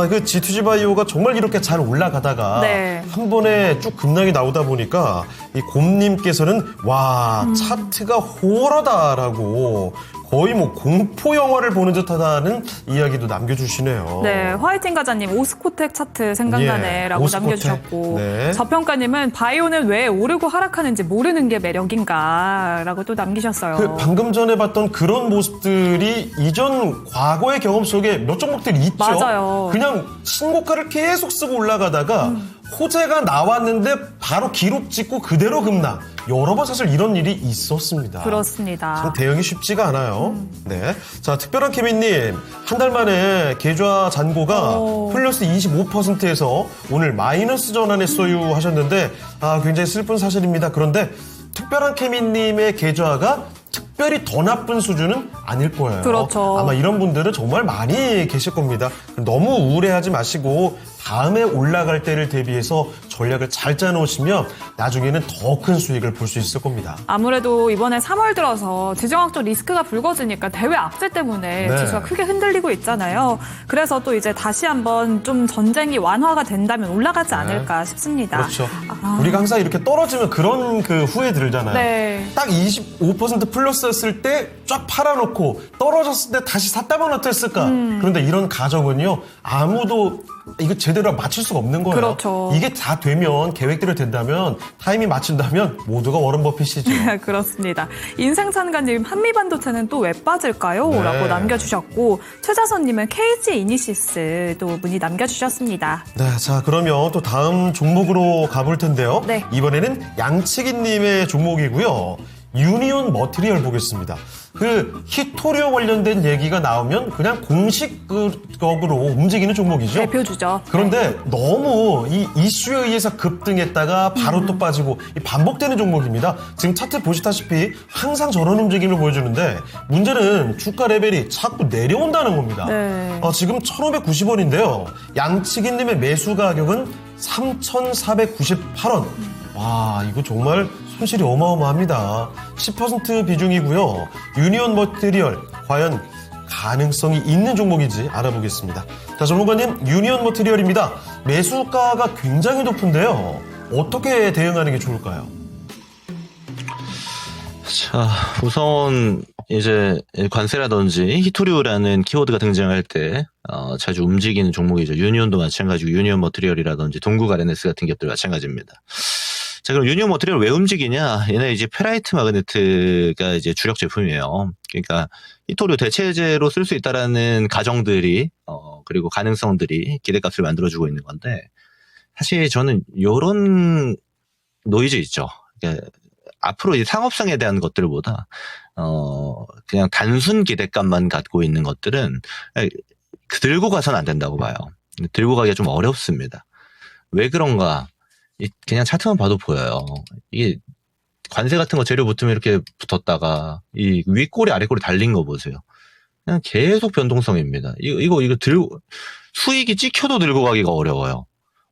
그 G2G 바이오가 정말 이렇게 잘 올라가다가 네. 한 번에 쭉 급락이 나오다 보니까 이 곰님께서는 와 차트가 호러다라고 거의 뭐 공포 영화를 보는 듯하다는 이야기도 남겨주시네요. 네, 화이팅 가자님 오스코텍 차트 생각나네라고 오스코텍. 남겨주셨고 네. 저평가님은 바이오는 왜 오르고 하락하는지 모르는 게 매력인가라고 또 남기셨어요. 방금 전에 봤던 그런 모습들이 이전 과거의 경험 속에 몇 종목들이 있죠. 맞아요. 그냥 신고가를 계속 쓰고 올라가다가 호재가 나왔는데 바로 기록 찍고 그대로 급락. 여러 번 사실 이런 일이 있었습니다. 그렇습니다. 참 대응이 쉽지가 않아요. 네. 자, 특별한 케빈님. 한 달 만에 계좌 잔고가 플러스 25%에서 오늘 마이너스 전환했어요 하셨는데, 굉장히 슬픈 사실입니다. 그런데 특별한 케빈님의 계좌가 특별히 더 나쁜 수준은 아닐 거예요. 그렇죠. 아마 이런 분들은 정말 많이 계실 겁니다. 너무 우울해하지 마시고 다음에 올라갈 때를 대비해서 전략을 잘 짜놓으시면 나중에는 더 큰 수익을 볼 수 있을 겁니다. 아무래도 이번에 3월 들어서 지정학적 리스크가 불거지니까 대외 악재 때문에 네. 지수가 크게 흔들리고 있잖아요. 그래서 또 이제 다시 한번 좀 전쟁이 완화가 된다면 올라가지 않을까 싶습니다. 그렇죠. 우리가 항상 이렇게 떨어지면 그런 후회 들잖아요. 네. 딱 25% 플러스였을 때 쫙 팔아놓고 떨어졌을 때 다시 샀다면 어땠을까? 그런데 이런 가정은요, 아무도 이거 제대로 맞출 수가 없는 거예요. 그렇죠. 이게 다 되면, 계획대로 된다면, 타이밍 맞춘다면 모두가 워런 버핏이죠. 그렇습니다. 인생산가님 한미반도체는 또 왜 빠질까요? 네. 라고 남겨주셨고 최자선님은 KG 이니시스 또 문의 남겨주셨습니다. 네, 자 그러면 또 다음 종목으로 가볼 텐데요. 네. 이번에는 양치기님의 종목이고요. 유니온 머티리얼 보겠습니다. 그 히토리오 관련된 얘기가 나오면 그냥 공식적으로 움직이는 종목이죠. 대표주죠. 그런데 너무 이 이슈에 의해서 급등했다가 바로 또 빠지고 이 반복되는 종목입니다. 지금 차트 보시다시피 항상 저런 움직임을 보여주는데 문제는 주가 레벨이 자꾸 내려온다는 겁니다. 네. 지금 1,590원인데요. 양치기님의 매수 가격은 3,498원. 와, 이거 정말 손실이 어마어마합니다. 10% 비중이고요. 유니온 머티리얼 과연 가능성이 있는 종목인지 알아보겠습니다. 자, 전문가님, 유니온 머티리얼입니다. 매수가가 굉장히 높은데요. 어떻게 대응하는 게 좋을까요? 자, 우선 이제 관세라든지 히토리오라는 키워드가 등장할 때 자주 움직이는 종목이죠. 유니온도 마찬가지고 유니온 머티리얼이라든지 동국 RNS 같은 기업들 마찬가지입니다. 자, 그럼 유니온 머티리얼 왜 움직이냐? 얘네 이제 페라이트 마그네트가 이제 주력 제품이에요. 그러니까 히토리오 대체제로 쓸 수 있다라는 가정들이 그리고 가능성들이 기대값을 만들어주고 있는 건데 사실 저는 요런 노이즈 있죠. 그러니까 앞으로 이 상업성에 대한 것들보다 그냥 단순 기대감만 갖고 있는 것들은 들고 가서는 안 된다고 봐요. 들고 가기가 좀 어렵습니다. 왜 그런가? 그냥 차트만 봐도 보여요. 이게 관세 같은 거 재료 붙으면 이렇게 붙었다가 이 윗꼬리 아랫꼬리 달린 거 보세요. 그냥 계속 변동성입니다. 이거 들고 수익이 찍혀도 들고 가기가 어려워요.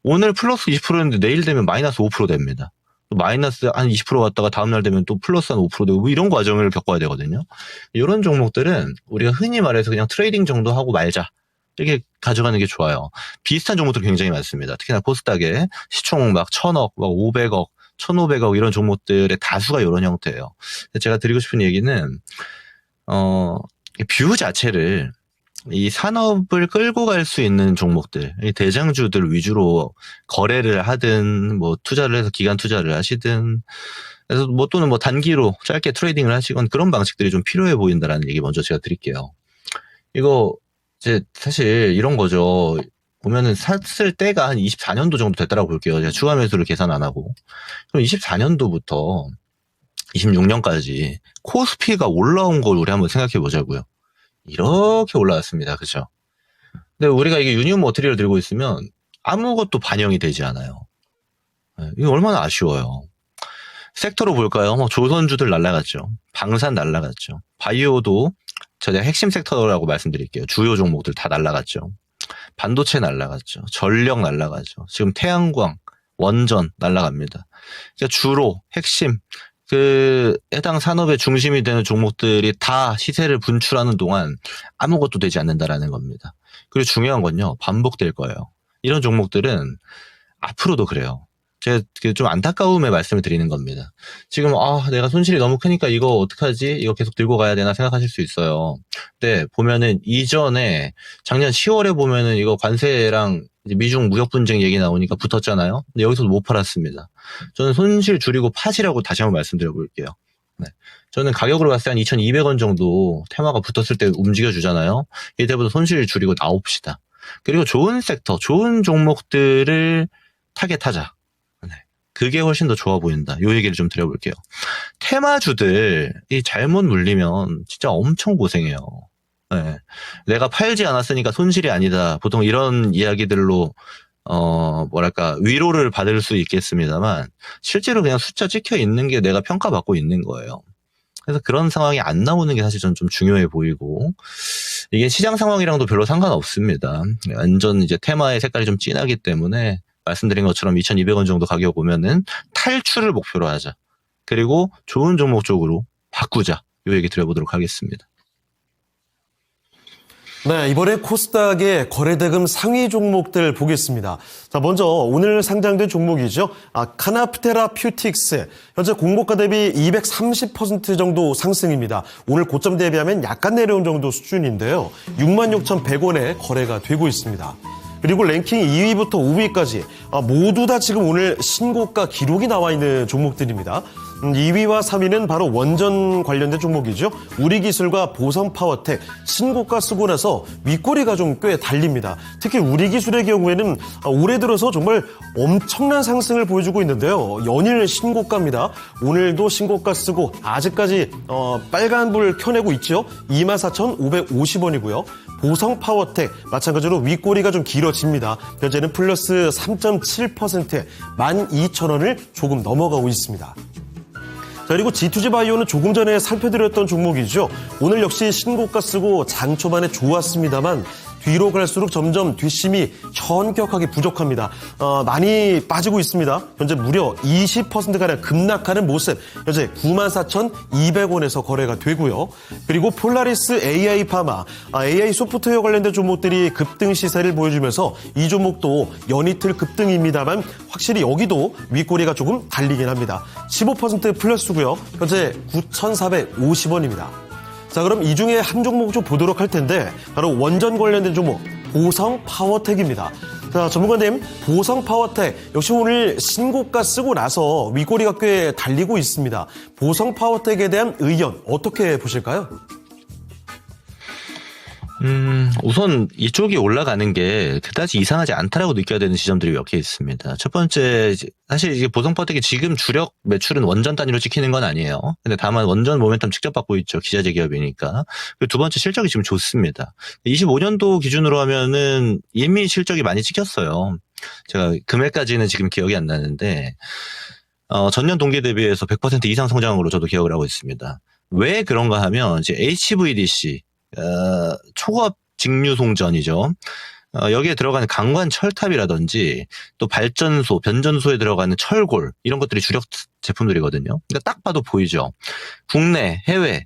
오늘 플러스 20%였는데 내일 되면 마이너스 5% 됩니다. 마이너스 한 20% 왔다가 다음날 되면 또 플러스 한 5% 되고 뭐 이런 과정을 겪어야 되거든요. 이런 종목들은 우리가 흔히 말해서 그냥 트레이딩 정도 하고 말자. 이렇게 가져가는 게 좋아요. 비슷한 종목들이 굉장히 많습니다. 특히나 코스닥에 시총 막 1,000억, 막 500억, 1,500억 이런 종목들의 다수가 이런 형태예요. 제가 드리고 싶은 얘기는 뷰 자체를 이 산업을 끌고 갈 수 있는 종목들, 이 대장주들 위주로 거래를 하든, 뭐 투자를 해서 기간 투자를 하시든, 그래서 뭐 또는 뭐 단기로 짧게 트레이딩을 하시건 그런 방식들이 좀 필요해 보인다라는 얘기 먼저 제가 드릴게요. 이거 이제 사실 이런 거죠. 보면은 샀을 때가 한 24년도 정도 됐다라고 볼게요. 제가 추가 매수를 계산 안 하고. 그럼 24년도부터 26년까지 코스피가 올라온 걸 우리 한번 생각해 보자고요. 이렇게 올라왔습니다. 그죠? 근데 우리가 이게 유니온 머티리얼 들고 있으면 아무것도 반영이 되지 않아요. 이거 얼마나 아쉬워요. 섹터로 볼까요? 뭐 조선주들 날라갔죠. 방산 날라갔죠. 바이오도 제가 핵심 섹터라고 말씀드릴게요. 주요 종목들 다 날라갔죠. 반도체 날라갔죠. 전력 날라가죠. 지금 태양광, 원전 날라갑니다. 그러니까 주로 핵심 그 해당 산업의 중심이 되는 종목들이 다 시세를 분출하는 동안 아무것도 되지 않는다라는 겁니다. 그리고 중요한 건요. 반복될 거예요. 이런 종목들은 앞으로도 그래요. 제가 좀 안타까움에 말씀을 드리는 겁니다. 지금 내가 손실이 너무 크니까 이거 어떡하지? 이거 계속 들고 가야 되나 생각하실 수 있어요. 근데 보면은 이전에 작년 10월에 보면은 이거 관세랑 이제 미중 무역 분쟁 얘기 나오니까 붙었잖아요. 근데 여기서도 못 팔았습니다. 저는 손실 줄이고 파시라고 다시 한번 말씀드려 볼게요. 네. 저는 가격으로 봤을 때 한 2,200원 정도 테마가 붙었을 때 움직여 주잖아요. 이때부터 손실 줄이고 나옵시다. 그리고 좋은 섹터, 좋은 종목들을 타겟하자. 그게 훨씬 더 좋아 보인다. 요 얘기를 좀 드려볼게요. 테마주들이 잘못 물리면 진짜 엄청 고생해요. 네. 내가 팔지 않았으니까 손실이 아니다. 보통 이런 이야기들로 위로를 받을 수 있겠습니다만 실제로 그냥 숫자 찍혀 있는 게 내가 평가받고 있는 거예요. 그래서 그런 상황이 안 나오는 게 사실 전 좀 중요해 보이고 이게 시장 상황이랑도 별로 상관없습니다. 완전 이제 테마의 색깔이 좀 진하기 때문에 말씀드린 것처럼 2,200원 정도 가격 오면은 탈출을 목표로 하자. 그리고 좋은 종목 쪽으로 바꾸자. 요 얘기 드려보도록 하겠습니다. 네, 이번에 코스닥의 거래대금 상위 종목들 보겠습니다. 자, 먼저 오늘 상장된 종목이죠. 카나프테라퓨틱스. 현재 공고가 대비 230% 정도 상승입니다. 오늘 고점 대비하면 약간 내려온 정도 수준인데요. 66,100원에 거래가 되고 있습니다. 그리고 랭킹 2위부터 5위까지 모두 다 지금 오늘 신고가 기록이 나와 있는 종목들입니다. 2위와 3위는 바로 원전 관련된 종목이죠. 우리기술과 보성파워텍 신고가 쓰고 나서 윗꼬리가 좀 꽤 달립니다. 특히 우리기술의 경우에는 올해 들어서 정말 엄청난 상승을 보여주고 있는데요. 연일 신고가입니다. 오늘도 신고가 쓰고 아직까지 빨간불 켜내고 있죠. 24,550원이고요. 보성파워텍 마찬가지로 윗꼬리가 좀 길어집니다. 현재는 플러스 3.7%에 12,000원을 조금 넘어가고 있습니다. 자, 그리고 G2G 바이오는 조금 전에 살펴드렸던 종목이죠. 오늘 역시 신고가 쓰고 장 초반에 좋았습니다만 뒤로 갈수록 점점 뒷심이 현격하게 부족합니다. 많이 빠지고 있습니다. 현재 무려 20%가량 급락하는 모습. 현재 94,200원에서 거래가 되고요. 그리고 폴라리스 AI 파마, AI 소프트웨어 관련된 종목들이 급등 시세를 보여주면서 이 종목도 연이틀 급등입니다만 확실히 여기도 윗꼬리가 조금 달리긴 합니다. 15% 플러스고요. 현재 9,450원입니다. 자, 그럼 이 중에 한 종목 좀 보도록 할 텐데 바로 원전 관련된 종목 보성파워텍입니다. 자, 전문가님, 보성파워텍 역시 오늘 신고가 쓰고 나서 윗꼬리가 꽤 달리고 있습니다. 보성파워텍에 대한 의견 어떻게 보실까요? 우선 이쪽이 올라가는 게 그다지 이상하지 않다라고 느껴야 되는 지점들이 몇 개 있습니다. 첫 번째, 사실 이게 보성파워텍이 지금 주력 매출은 원전 단위로 찍히는 건 아니에요. 근데 다만 원전 모멘텀 직접 받고 있죠. 기자재 기업이니까. 그리고 두 번째, 실적이 지금 좋습니다. 25년도 기준으로 하면은 이미 실적이 많이 찍혔어요. 제가 금액까지는 지금 기억이 안 나는데 전년 동기 대비해서 100% 이상 성장으로 저도 기억을 하고 있습니다. 왜 그런가 하면 이제 HVDC 초급 직류송전이죠. 여기에 들어가는 강관 철탑이라든지 또 발전소, 변전소에 들어가는 철골 이런 것들이 주력 제품들이거든요. 그러니까 딱 봐도 보이죠. 국내, 해외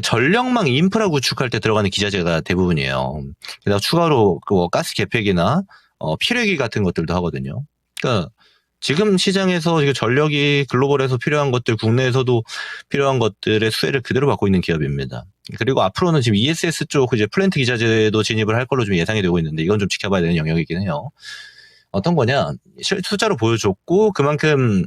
전력망 인프라 구축할 때 들어가는 기자재가 대부분이에요. 게다가 추가로 가스 개폐기나 필요기 같은 것들도 하거든요. 그러니까 지금 시장에서 전력이 글로벌에서 필요한 것들, 국내에서도 필요한 것들의 수혜를 그대로 받고 있는 기업입니다. 그리고 앞으로는 지금 ESS 쪽 이제 플랜트 기자재도 진입을 할 걸로 좀 예상이 되고 있는데 이건 좀 지켜봐야 되는 영역이긴 해요. 어떤 거냐? 숫자로 보여줬고 그만큼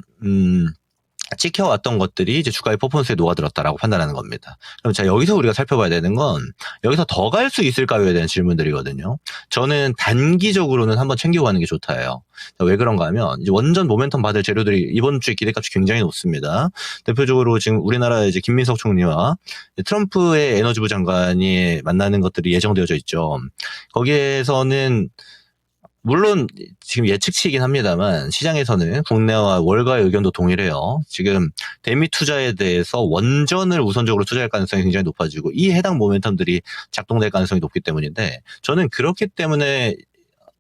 찍혀왔던 것들이 이제 주가의 퍼포먼스에 녹아들었다라고 판단하는 겁니다. 그럼 자, 여기서 우리가 살펴봐야 되는 건 여기서 더 갈 수 있을까요에 대한 질문들이거든요. 저는 단기적으로는 한번 챙겨가는 게 좋다예요. 왜 그런가 하면 이제 원전 모멘텀 받을 재료들이 이번 주에 기대값이 굉장히 높습니다. 대표적으로 지금 우리나라 이제 김민석 총리와 트럼프의 에너지부 장관이 만나는 것들이 예정되어져 있죠. 거기에서는 물론 지금 예측치이긴 합니다만 시장에서는 국내와 월가의 의견도 동일해요. 지금 대미 투자에 대해서 원전을 우선적으로 투자할 가능성이 굉장히 높아지고 이 해당 모멘텀들이 작동될 가능성이 높기 때문인데 저는 그렇기 때문에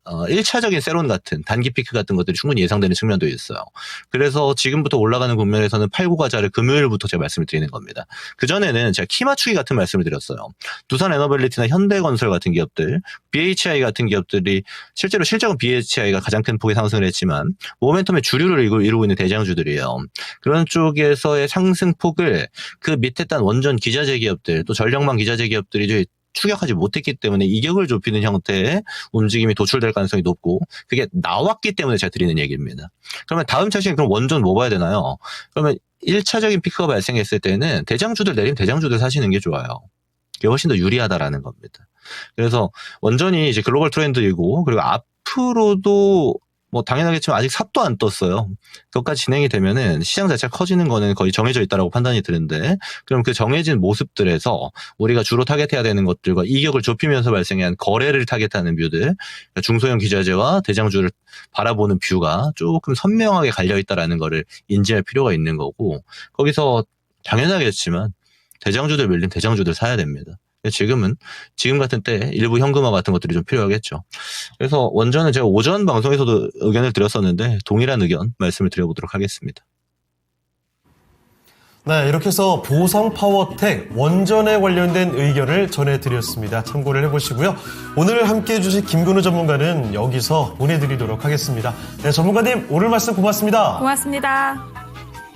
1차적인 세론 같은 단기 피크 같은 것들이 충분히 예상되는 측면도 있어요. 그래서 지금부터 올라가는 국면에서는 팔고 가자를 금요일부터 제가 말씀을 드리는 겁니다. 그전에는 제가 키 맞추기 같은 말씀을 드렸어요. 두산 에너빌리티나 현대건설 같은 기업들, BHI 같은 기업들이 실제로 실적은 BHI가 가장 큰 폭의 상승을 했지만 모멘텀의 주류를 이루고 있는 대장주들이에요. 그런 쪽에서의 상승폭을 그 밑에 딴 원전 기자재 기업들 또 전력망 기자재 기업들이 추격하지 못했기 때문에 이격을 좁히는 형태의 움직임이 도출될 가능성이 높고 그게 나왔기 때문에 제가 드리는 얘기입니다. 그러면 다음 차시엔 그럼 원전 뭐 봐야 되나요? 그러면 1차적인 피크가 발생했을 때는 대장주들 내리면 대장주들 사시는 게 좋아요. 그게 훨씬 더 유리하다라는 겁니다. 그래서 원전이 이제 글로벌 트렌드이고 그리고 앞으로도 뭐 당연하겠지만 아직 삽도 안 떴어요. 그것까지 진행이 되면은 시장 자체가 커지는 거는 거의 정해져 있다라고 판단이 드는데 그럼 그 정해진 모습들에서 우리가 주로 타겟해야 되는 것들과 이격을 좁히면서 발생한 거래를 타겟하는 뷰들 그러니까 중소형 기자재와 대장주를 바라보는 뷰가 조금 선명하게 갈려 있다라는 거를 인지할 필요가 있는 거고 거기서 당연하겠지만 대장주들 밀린 대장주들 사야 됩니다. 지금은 지금 같은 때 일부 현금화 같은 것들이 좀 필요하겠죠. 그래서 원전은 제가 오전 방송에서도 의견을 드렸었는데 동일한 의견 말씀을 드려보도록 하겠습니다. 네, 이렇게 해서 보성파워텍 원전에 관련된 의견을 전해드렸습니다. 참고를 해보시고요. 오늘 함께해 주신 김근우 전문가는 여기서 보내드리도록 하겠습니다. 네, 전문가님 오늘 말씀 고맙습니다. 고맙습니다.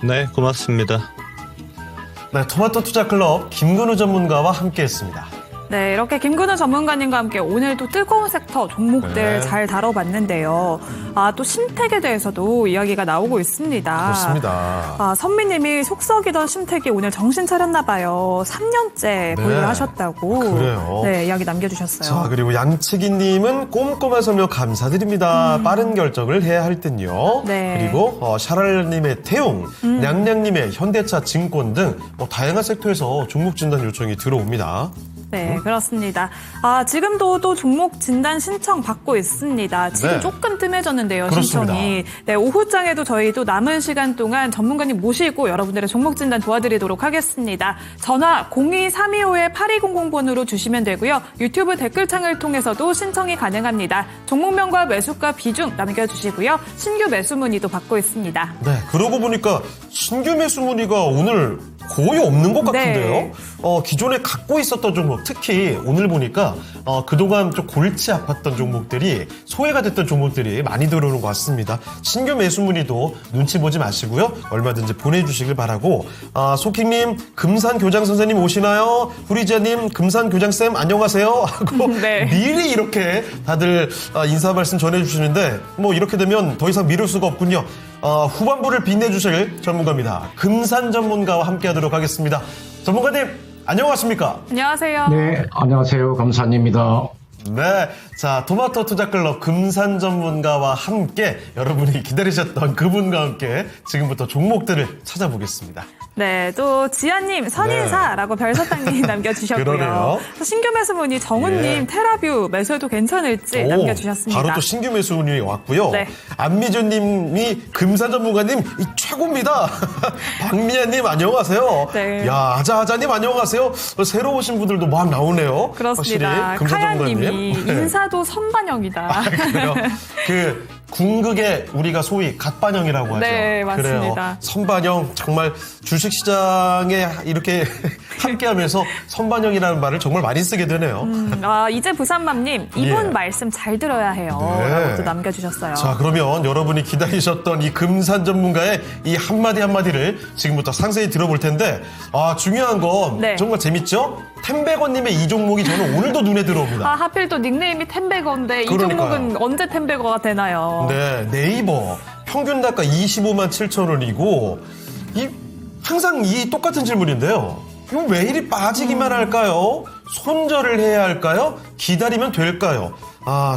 네, 고맙습니다. 네, 토마토 투자 클럽 김근우 전문가와 함께했습니다. 네, 이렇게 김근우 전문가님과 함께 오늘도 뜨거운 섹터 종목들 잘 다뤄봤는데요. 또 신택에 대해서도 이야기가 나오고 있습니다. 그렇습니다. 선미님이 속썩이던 신택이 오늘 정신 차렸나 봐요. 3년째 보유를 하셨다고. 그래요. 네, 이야기 남겨주셨어요. 자, 그리고 양치기님은 꼼꼼한 설명 감사드립니다. 빠른 결정을 해야 할 듯요. 네. 그리고 샤랄님의 태용, 냥냥님의 현대차 증권 등 다양한 섹터에서 종목 진단 요청이 들어옵니다. 네, 그렇습니다. 지금도 또 종목 진단 신청 받고 있습니다. 지금 네. 조금 뜸해졌는데요, 그렇습니다. 신청이. 네, 오후장에도 저희 또 남은 시간 동안 전문가님 모시고 여러분들의 종목 진단 도와드리도록 하겠습니다. 전화 02-325-8200번으로 주시면 되고요. 유튜브 댓글창을 통해서도 신청이 가능합니다. 종목명과 매수가 비중 남겨주시고요. 신규 매수 문의도 받고 있습니다. 네, 그러고 보니까 신규 매수 문의가 오늘 거의 없는 것 같은데요. 네. 기존에 갖고 있었던 종목, 특히 오늘 보니까 그동안 좀 골치 아팠던 종목들이 소외가 됐던 종목들이 많이 들어오는 것 같습니다. 신규 매수 문의도 눈치 보지 마시고요. 얼마든지 보내주시길 바라고. 소킹님, 금산교장 선생님 오시나요? 후리지아님, 금산교장쌤 안녕하세요 하고 네. 미리 이렇게 다들 인사 말씀 전해주시는데 이렇게 되면 더 이상 미룰 수가 없군요. 후반부를 빛내주실 전문가입니다. 금산 전문가와 함께하도록 하겠습니다. 전문가님 안녕하십니까? 안녕하세요. 네, 안녕하세요. 감사합니다. 네, 자 토마토 투자클럽 금산 전문가와 함께 여러분이 기다리셨던 그분과 함께 지금부터 종목들을 찾아보겠습니다. 네, 또 지아님 선인사라고 별사탕님 남겨주셨고요. 그러네요. 또 신규 매수문의 정훈님 예. 테라뷰 매수해도 괜찮을지 오, 남겨주셨습니다. 바로 또 신규 매수문이 왔고요. 네. 안미주님이 금산 전문가님 이 최고입니다. 박미아님 안녕하세요. 네. 야 아자아자님 안녕하세요. 새로 오신 분들도 막 나오네요. 그렇습니다. 확실히 금산 전문가님. 카야님이 인사도 선반영이다. 그래요. 그 궁극의 우리가 소위 갓반영이라고 하죠. 네, 맞습니다. 그래요. 선반영 정말 주식시장에 이렇게 함께하면서 선반영이라는 말을 정말 많이 쓰게 되네요. 이제 부산맘님 이분 예. 말씀 잘 들어야 해요. 네. 라고 또 남겨주셨어요. 자, 그러면 여러분이 기다리셨던 이 금산 전문가의 이 한마디 한마디를 지금부터 상세히 들어볼 텐데, 중요한 건 네. 정말 재밌죠? 템베거님의 이 종목이 저는 오늘도 눈에 들어옵니다. 하필 또 닉네임이 템베거인데 이 그러니까요. 종목은 언제 템베거가 되나요? 네, 네이버 평균 단가 25만 7천 원이고, 항상 이 똑같은 질문인데요. 이거 왜 이리 빠지기만 할까요? 손절을 해야 할까요? 기다리면 될까요?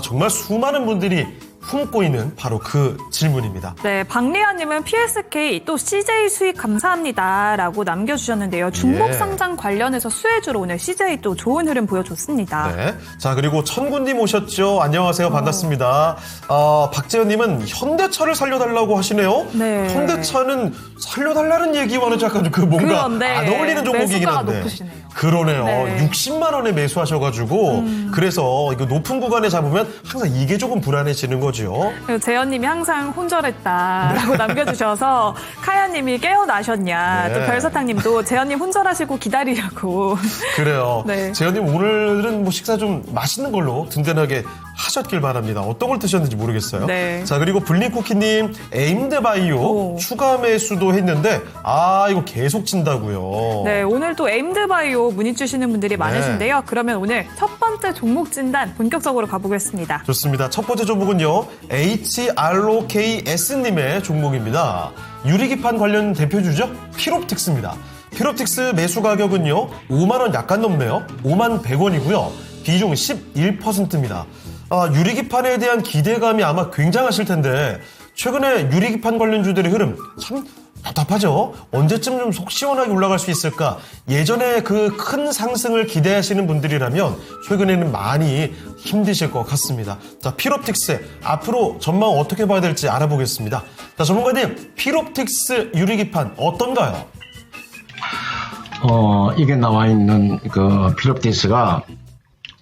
정말 수많은 분들이 품고 있는 바로 그 질문입니다. 네, 박리아님은 PSK 또 CJ 수익 감사합니다라고 남겨주셨는데요. 중복 예. 상장 관련해서 수혜주로 오늘 CJ 또 좋은 흐름 보여줬습니다. 네. 자, 그리고 천군님 오셨죠? 안녕하세요. 반갑습니다. 박재현님은 현대차를 살려달라고 하시네요. 네. 현대차는 살려달라는 얘기와는 약간 그 뭔가 그런데 안 어울리는 종목이긴 매수가가 한데. 높으시네요. 그러네요. 네. 60만 원에 매수하셔가지고 그래서 이거 높은 구간에 잡으면 항상 이게 조금 불안해지는 거죠. 그리고 재현님이 항상 혼절했다라고 남겨주셔서 카야님이 깨어나셨냐. 네. 또 별사탕님도 재현님 혼절하시고 기다리라고. 그래요. 네. 재현님 오늘은 뭐 식사 좀 맛있는 걸로 든든하게 하셨길 바랍니다. 어떤 걸 드셨는지 모르겠어요. 네. 자, 그리고 블링쿠키님 에임드바이오 오. 추가 매수도 했는데 이거 계속 친다고요. 네, 오늘 또 에임드바이오 문의 주시는 분들이 많으신데요. 그러면 오늘 첫 번째 종목 진단 본격적으로 가보겠습니다. 좋습니다. 첫 번째 종목은요. HROKS님의 종목입니다. 유리기판 관련 대표주죠. 피롭틱스입니다. 피롭틱스 매수 가격은요. 5만 원 약간 넘네요. 5만 100원이고요. 비중 11%입니다. 유리기판에 대한 기대감이 아마 굉장하실 텐데 최근에 유리기판 관련주들의 흐름 참 답답하죠. 언제쯤 좀 속 시원하게 올라갈 수 있을까? 예전에 그 큰 상승을 기대하시는 분들이라면 최근에는 많이 힘드실 것 같습니다. 자, 피롭틱스 앞으로 전망 어떻게 봐야 될지 알아보겠습니다. 자, 전문가님, 피롭틱스 유리기판 어떤가요? 이게 나와 있는 그 피롭틱스가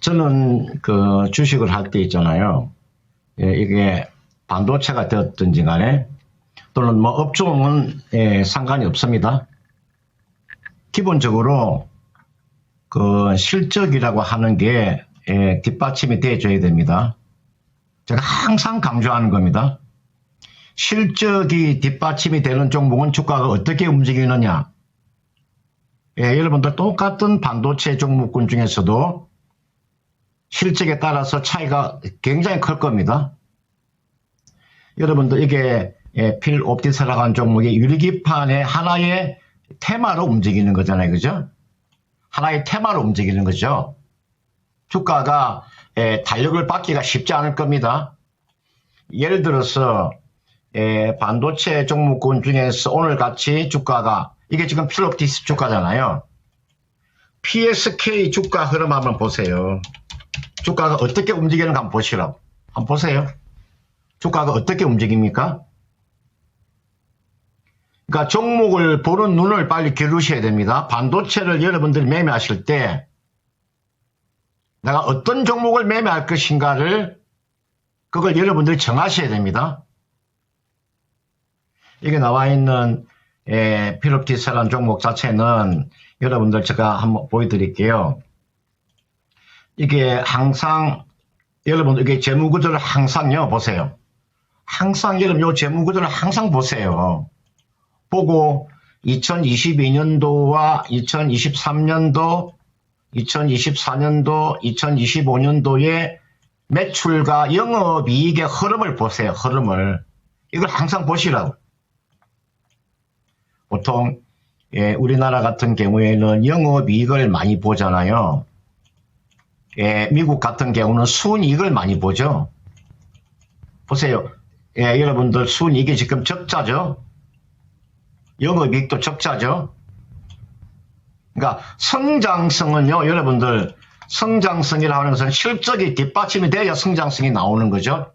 저는 그 주식을 할 때 있잖아요. 이게 반도체가 되었든지 간에 또는 뭐 업종은 상관이 없습니다. 기본적으로 그 실적이라고 하는 게 뒷받침이 돼줘야 됩니다. 제가 항상 강조하는 겁니다. 실적이 뒷받침이 되는 종목은 주가가 어떻게 움직이느냐. 여러분들 똑같은 반도체 종목군 중에서도 실적에 따라서 차이가 굉장히 클 겁니다. 여러분들 이게 필옵티스라고 하는 종목이 유리기판의 하나의 테마로 움직이는 거잖아요. 그죠? 하나의 테마로 움직이는 거죠. 주가가 달력을 받기가 쉽지 않을 겁니다. 예를 들어서 반도체 종목군 중에서 오늘같이 주가가 이게 지금 필옵티스 주가잖아요. PSK 주가 흐름 한번 보세요. 주가가 어떻게 움직이는가 한번 보시라고. 한번 보세요. 주가가 어떻게 움직입니까? 그러니까 종목을 보는 눈을 빨리 기르셔야 됩니다. 반도체를 여러분들이 매매하실 때 내가 어떤 종목을 매매할 것인가를 그걸 여러분들이 정하셔야 됩니다. 이게 나와 있는 필옵티스라는 종목 자체는 여러분들 제가 한번 보여드릴게요. 이게 항상 여러분 이게 재무구조를 항상요 보세요. 항상 여러분 요 재무구조를 항상 보세요. 보고 2022년도와 2023년도, 2024년도, 2025년도의 매출과 영업이익의 흐름을 보세요. 흐름을. 이걸 항상 보시라고. 보통 우리나라 같은 경우에는 영업이익을 많이 보잖아요. 미국 같은 경우는 순이익을 많이 보죠. 보세요. 여러분들 순이익이 지금 적자죠. 영업이익도 적자죠. 그러니까 성장성은요, 여러분들, 성장성이라고 하는 것은 실적이 뒷받침이 돼야 성장성이 나오는 거죠.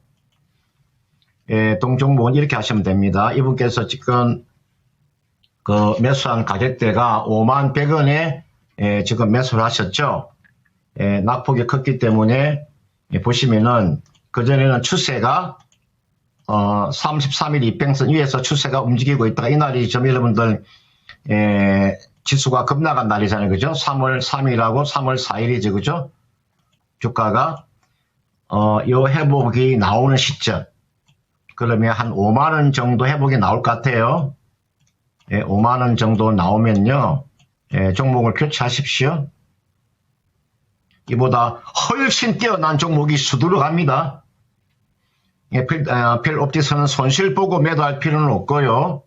예, 동종목은 이렇게 하시면 됩니다. 이분께서 지금 그 매수한 가격대가 51,100원에 지금 매수를 하셨죠. 예, 낙폭이 컸기 때문에 보시면은 그전에는 추세가 33일 이평선 위에서 추세가 움직이고 있다가 이날이 좀 여러분들 지수가 급락한 날이잖아요. 그죠? 3월 3일하고 3월 4일이죠. 그죠? 주가가 요 회복이 나오는 시점. 그러면 한 5만 원 정도 회복이 나올 것 같아요. 5만 원 정도 나오면요. 종목을 교체하십시오. 이보다 훨씬 뛰어난 종목이 수두룩 합니다. 필옵티스는 손실 보고 매도할 필요는 없고요.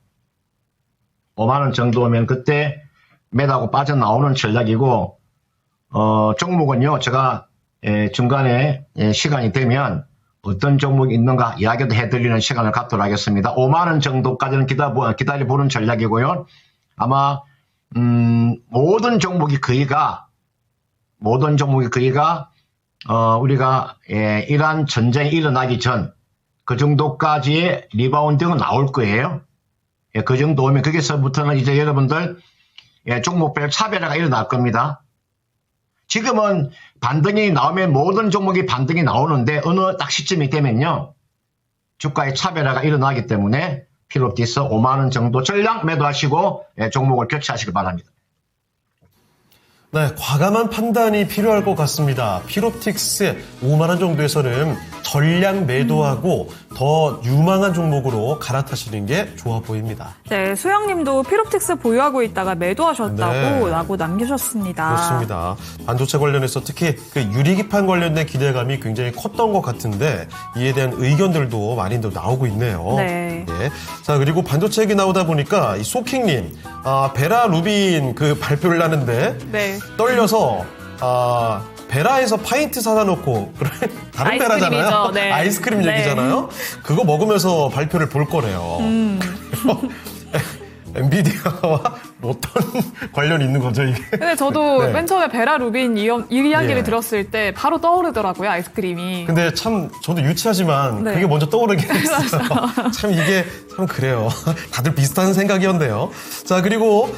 5만 원 정도면 그때 매도하고 빠져나오는 전략이고, 종목은요, 제가 중간에 시간이 되면 어떤 종목이 있는가 이야기도 해드리는 시간을 갖도록 하겠습니다. 5만 원 정도까지는 기다려보는 전략이고요. 아마 모든 종목이 거의가 우리가 이러한 전쟁이 일어나기 전 그 정도까지의 리바운드가 나올 거예요. 그 정도 오면 거기서부터는 이제 여러분들 종목별 차별화가 일어날 겁니다. 지금은 반등이 나오면 모든 종목이 반등이 나오는데 어느 딱 시점이 되면요. 주가의 차별화가 일어나기 때문에 필옵티스 5만 원 정도 전량 매도하시고 종목을 교체하시기 바랍니다. 네, 과감한 판단이 필요할 것 같습니다. 필옵틱스 5만 원 정도에서는 전량 매도하고 더 유망한 종목으로 갈아타시는 게 좋아 보입니다. 네, 수영님도 필옵틱스 보유하고 있다가 매도하셨다고 네. 라고 남기셨습니다. 그렇습니다. 반도체 관련해서 특히 그 유리기판 관련된 기대감이 굉장히 컸던 것 같은데 이에 대한 의견들도 많이 더 나오고 있네요. 네. 예. 자, 그리고 반도체 얘기 나오다 보니까 이 소킹님, 베라 루빈 그 발표를 하는데 네. 떨려서 베라에서 파인트 사다 놓고 다른 아이스크림이죠. 베라잖아요. 네. 아이스크림 네. 얘기잖아요. 그거 먹으면서 발표를 볼 거래요. 엔비디아와 어떤 관련이 있는 거죠, 이게? 근데 저도 네. 맨 처음에 베라 루빈 이 이야기를 예. 들었을 때 바로 떠오르더라고요, 아이스크림이. 근데 참 저도 유치하지만 네. 그게 먼저 떠오르긴 했어요. 참 이게 참 그래요. 다들 비슷한 생각이었네요. 자, 그리고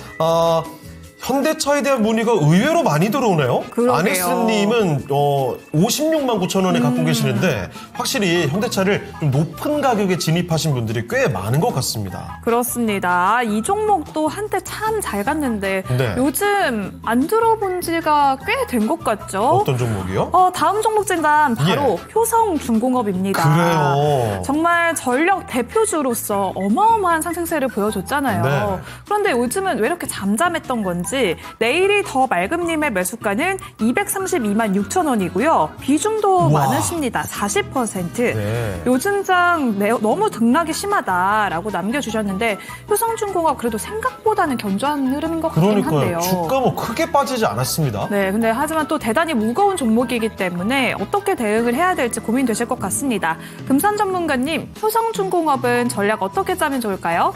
현대차에 대한 문의가 의외로 많이 들어오네요. 그러게요. 아네스님은 56만 9천 원에 갖고 계시는데 확실히 현대차를 좀 높은 가격에 진입하신 분들이 꽤 많은 것 같습니다. 그렇습니다. 이 종목도 한때 참 잘 갔는데 네. 요즘 안 들어본 지가 꽤 된 것 같죠? 어떤 종목이요? 다음 종목 진단 바로 효성중공업입니다. 그래요. 정말 전력 대표주로서 어마어마한 상승세를 보여줬잖아요. 네. 그런데 요즘은 왜 이렇게 잠잠했던 건지 내일이 더 맑음님의 매수가는 232만 6천 원이고요. 비중도 우와. 많으십니다. 40%. 네. 요즘 장 너무 등락이 심하다라고 남겨주셨는데 효성중공업 그래도 생각보다는 견조한 흐름인 것 같긴 그러니까요. 한데요. 주가 뭐 크게 빠지지 않았습니다. 네, 근데 하지만 또 대단히 무거운 종목이기 때문에 어떻게 대응을 해야 될지 고민되실 것 같습니다. 금산 전문가님, 효성중공업은 전략 어떻게 짜면 좋을까요?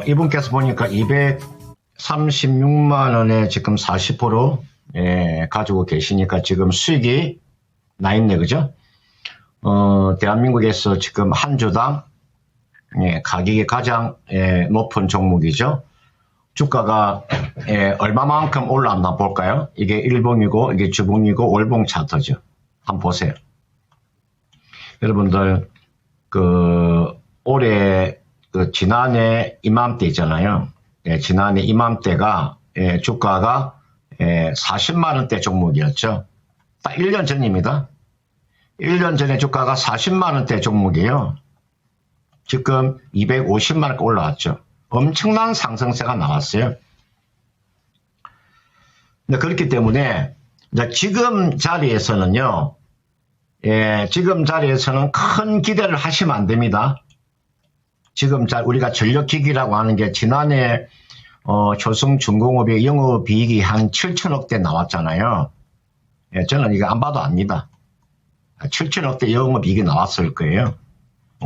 이분께서 보니까 236만 원에 지금 40% 가지고 계시니까 지금 수익이 나 있네, 그죠? 대한민국에서 지금 한 주당 가격이 가장 높은 종목이죠. 주가가 얼마만큼 올라왔나 볼까요? 이게 일봉이고 이게 주봉이고 월봉 차트죠. 한번 보세요. 여러분들 올해 지난해 이맘때 있잖아요. 지난해 이맘때가 주가가 40만 원대 종목이었죠. 딱 1년 전입니다. 1년 전에 주가가 40만 원대 종목이에요. 지금 250만 원까지 올라왔죠. 엄청난 상승세가 나왔어요. 근데 그렇기 때문에 지금 자리에서는요, 지금 자리에서는 큰 기대를 하시면 안 됩니다. 지금 우리가 전력기기라고 하는 게 지난해 효성중공업의 영업이익이 한 7천억대 나왔잖아요. 저는 이거 안 봐도 압니다. 7천억대 영업이익이 나왔을 거예요.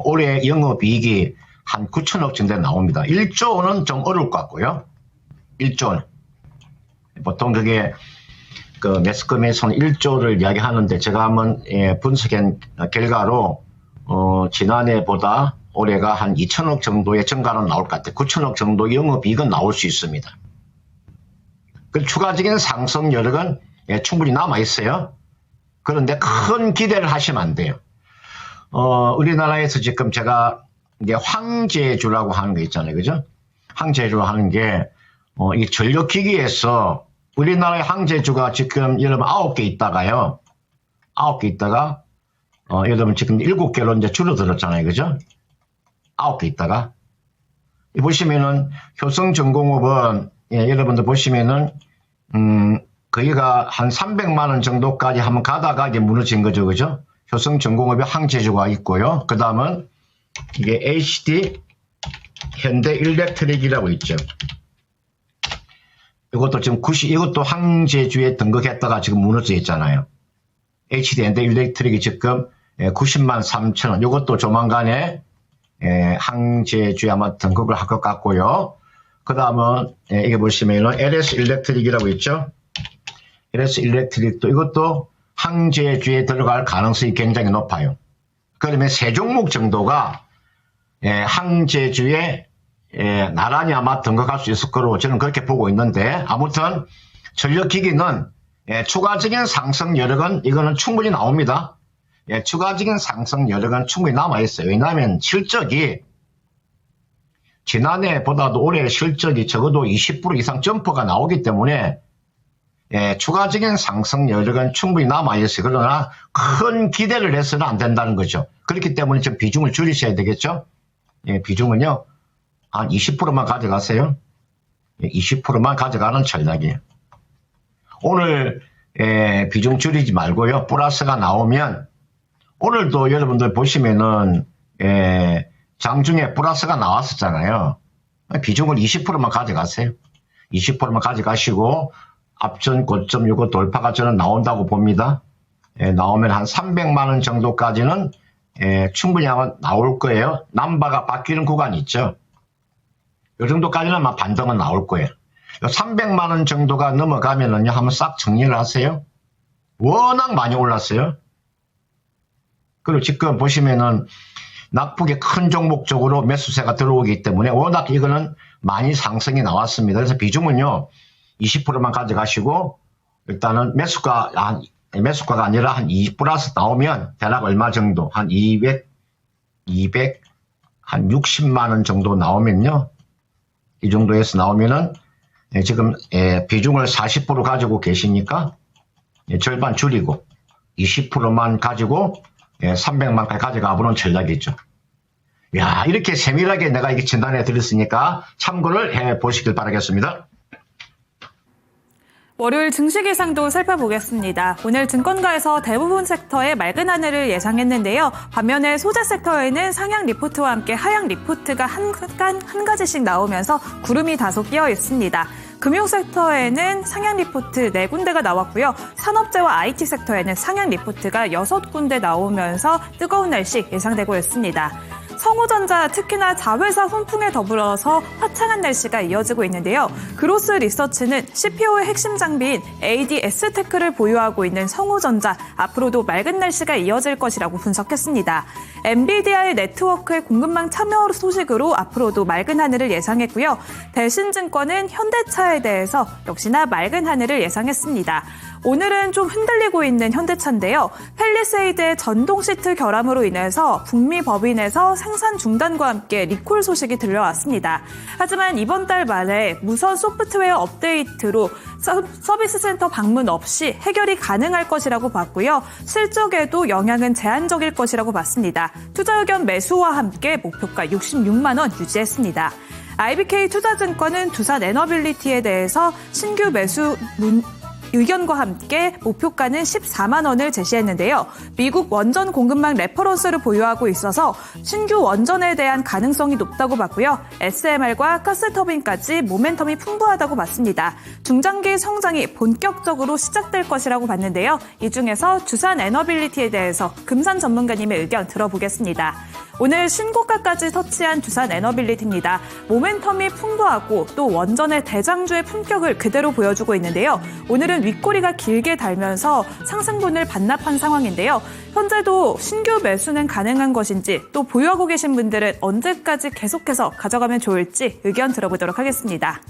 올해 영업이익이 한 9천억 정도 나옵니다. 1조 원은 좀 어려울 것 같고요. 1조 원. 보통 그게 그 매스컴에서는 1조를 이야기하는데 제가 한번 분석한 결과로 지난해보다 올해가 한 2천억 정도의 증가는 나올 것 같아요. 9천억 정도 영업이익은 나올 수 있습니다. 그 추가적인 상승 여력은 충분히 남아있어요. 그런데 큰 기대를 하시면 안 돼요. 우리나라에서 지금 제가 이제 황제주라고 하는 거 있잖아요. 그죠? 황제주 하는 게, 이 전력기기에서 우리나라의 황제주가 지금 여러분 9개 있다가요. 9개 있다가, 여러분 지금 7개로 이제 줄어들었잖아요. 그죠? 9개 있다가. 보시면은 효성전공업은, 여러분들 보시면은, 거기가 한 300만 원 정도까지 한번 가다가 이제 무너진 거죠. 그죠? 효성전공업에 황제주가 있고요. 그 다음은 이게 HD 현대일렉트릭이라고 있죠. 이것도 지금 이것도 황제주에 등극했다가 지금 무너져 있잖아요. HD 현대일렉트릭이 지금 90만 3천 원. 이것도 조만간에 황제주에 아마 등극을 할 것 같고요. 그 다음은 이게 보시면은 LS 일렉트릭이라고 있죠. LS 일렉트릭도 이것도 황제주에 들어갈 가능성이 굉장히 높아요. 그러면 세 종목 정도가 황제주에 나란히 아마 등극할 수 있을 거로 저는 그렇게 보고 있는데, 아무튼 전력기기는 추가적인 상승 여력은 이거는 충분히 나옵니다. 추가적인 상승 여력은 충분히 남아있어요. 왜냐하면 실적이 지난해보다도 올해 실적이 적어도 20% 이상 점프가 나오기 때문에 추가적인 상승 여력은 충분히 남아있어요. 그러나 큰 기대를 해서는 안 된다는 거죠. 그렇기 때문에 좀 비중을 줄이셔야 되겠죠. 비중은요, 한 20%만 가져가세요. 20%만 가져가는 전략이에요. 오늘 비중 줄이지 말고요. 플러스가 나오면, 오늘도 여러분들 보시면은 장중에 플러스가 나왔었잖아요. 비중을 20%만 가져가세요. 20%만 가져가시고 앞전 고점 요거 돌파가 저는 나온다고 봅니다. 나오면 한 300만 원 정도까지는 충분히 아마 나올 거예요. 남바가 바뀌는 구간이 있죠. 이 정도까지는 아마 반등은 나올 거예요. 300만 원 정도가 넘어가면은요, 한번 싹 정리를 하세요. 워낙 많이 올랐어요. 그리고 지금 보시면은 낙폭이 큰 종목 쪽으로 매수세가 들어오기 때문에 워낙 이거는 많이 상승이 나왔습니다. 그래서 비중은요, 20%만 가져가시고, 일단은 매수가가 아니라 한 2 플러스 나오면 대략 얼마 정도, 한 200, 한 60만 원 정도 나오면요, 이 정도에서 나오면은 지금 비중을 40% 가지고 계시니까 절반 줄이고 20%만 가지고 300만까지 가져가 보는 전략이죠. 야, 이렇게 세밀하게 내가 이게 진단해 드렸으니까 참고를 해 보시길 바라겠습니다. 월요일 증시 기상도 살펴보겠습니다. 오늘 증권가에서 대부분 섹터에 맑은 하늘을 예상했는데요. 반면에 소재 섹터에는 상향 리포트와 함께 하향 리포트가 한 가지씩 나오면서 구름이 다소 끼어 있습니다. 금융 섹터에는 상향 리포트 4군데가 나왔고요. 산업재와 IT 섹터에는 상향 리포트가 6군데 나오면서 뜨거운 날씨 예상되고 있습니다. 성우전자, 특히나 자회사 훈풍에 더불어서 화창한 날씨가 이어지고 있는데요. 그로스 리서치는 CPO의 핵심 장비인 ADS-테크를 보유하고 있는 성우전자, 앞으로도 맑은 날씨가 이어질 것이라고 분석했습니다. 엔비디아의 네트워크의 공급망 참여 소식으로 앞으로도 맑은 하늘을 예상했고요. 대신증권은 현대차에 대해서 역시나 맑은 하늘을 예상했습니다. 오늘은 좀 흔들리고 있는 현대차인데요. 팰리세이드의 전동 시트 결함으로 인해서 북미 법인에서 생산 중단과 함께 리콜 소식이 들려왔습니다. 하지만 이번 달 말에 무선 소프트웨어 업데이트로 서비스 센터 방문 없이 해결이 가능할 것이라고 봤고요. 실적에도 영향은 제한적일 것이라고 봤습니다. 투자 의견 매수와 함께 목표가 66만 원 유지했습니다. IBK 투자증권은 두산 에너빌리티에 대해서 신규 매수 의견과 함께 목표가는 14만 원을 제시했는데요. 미국 원전 공급망 레퍼런스를 보유하고 있어서 신규 원전에 대한 가능성이 높다고 봤고요. SMR과 가스터빈까지 모멘텀이 풍부하다고 봤습니다. 중장기 성장이 본격적으로 시작될 것이라고 봤는데요. 이 중에서 두산 에너빌리티에 대해서 금산 전문가님의 의견 들어보겠습니다. 오늘 신고가까지 터치한 두산 에너빌리티입니다. 모멘텀이 풍부하고 또 원전의 대장주의 품격을 그대로 보여주고 있는데요. 오늘은 윗꼬리가 길게 달면서 상승분을 반납한 상황인데요. 현재도 신규 매수는 가능한 것인지 또 보유하고 계신 분들은 언제까지 계속해서 가져가면 좋을지 의견 들어보도록 하겠습니다.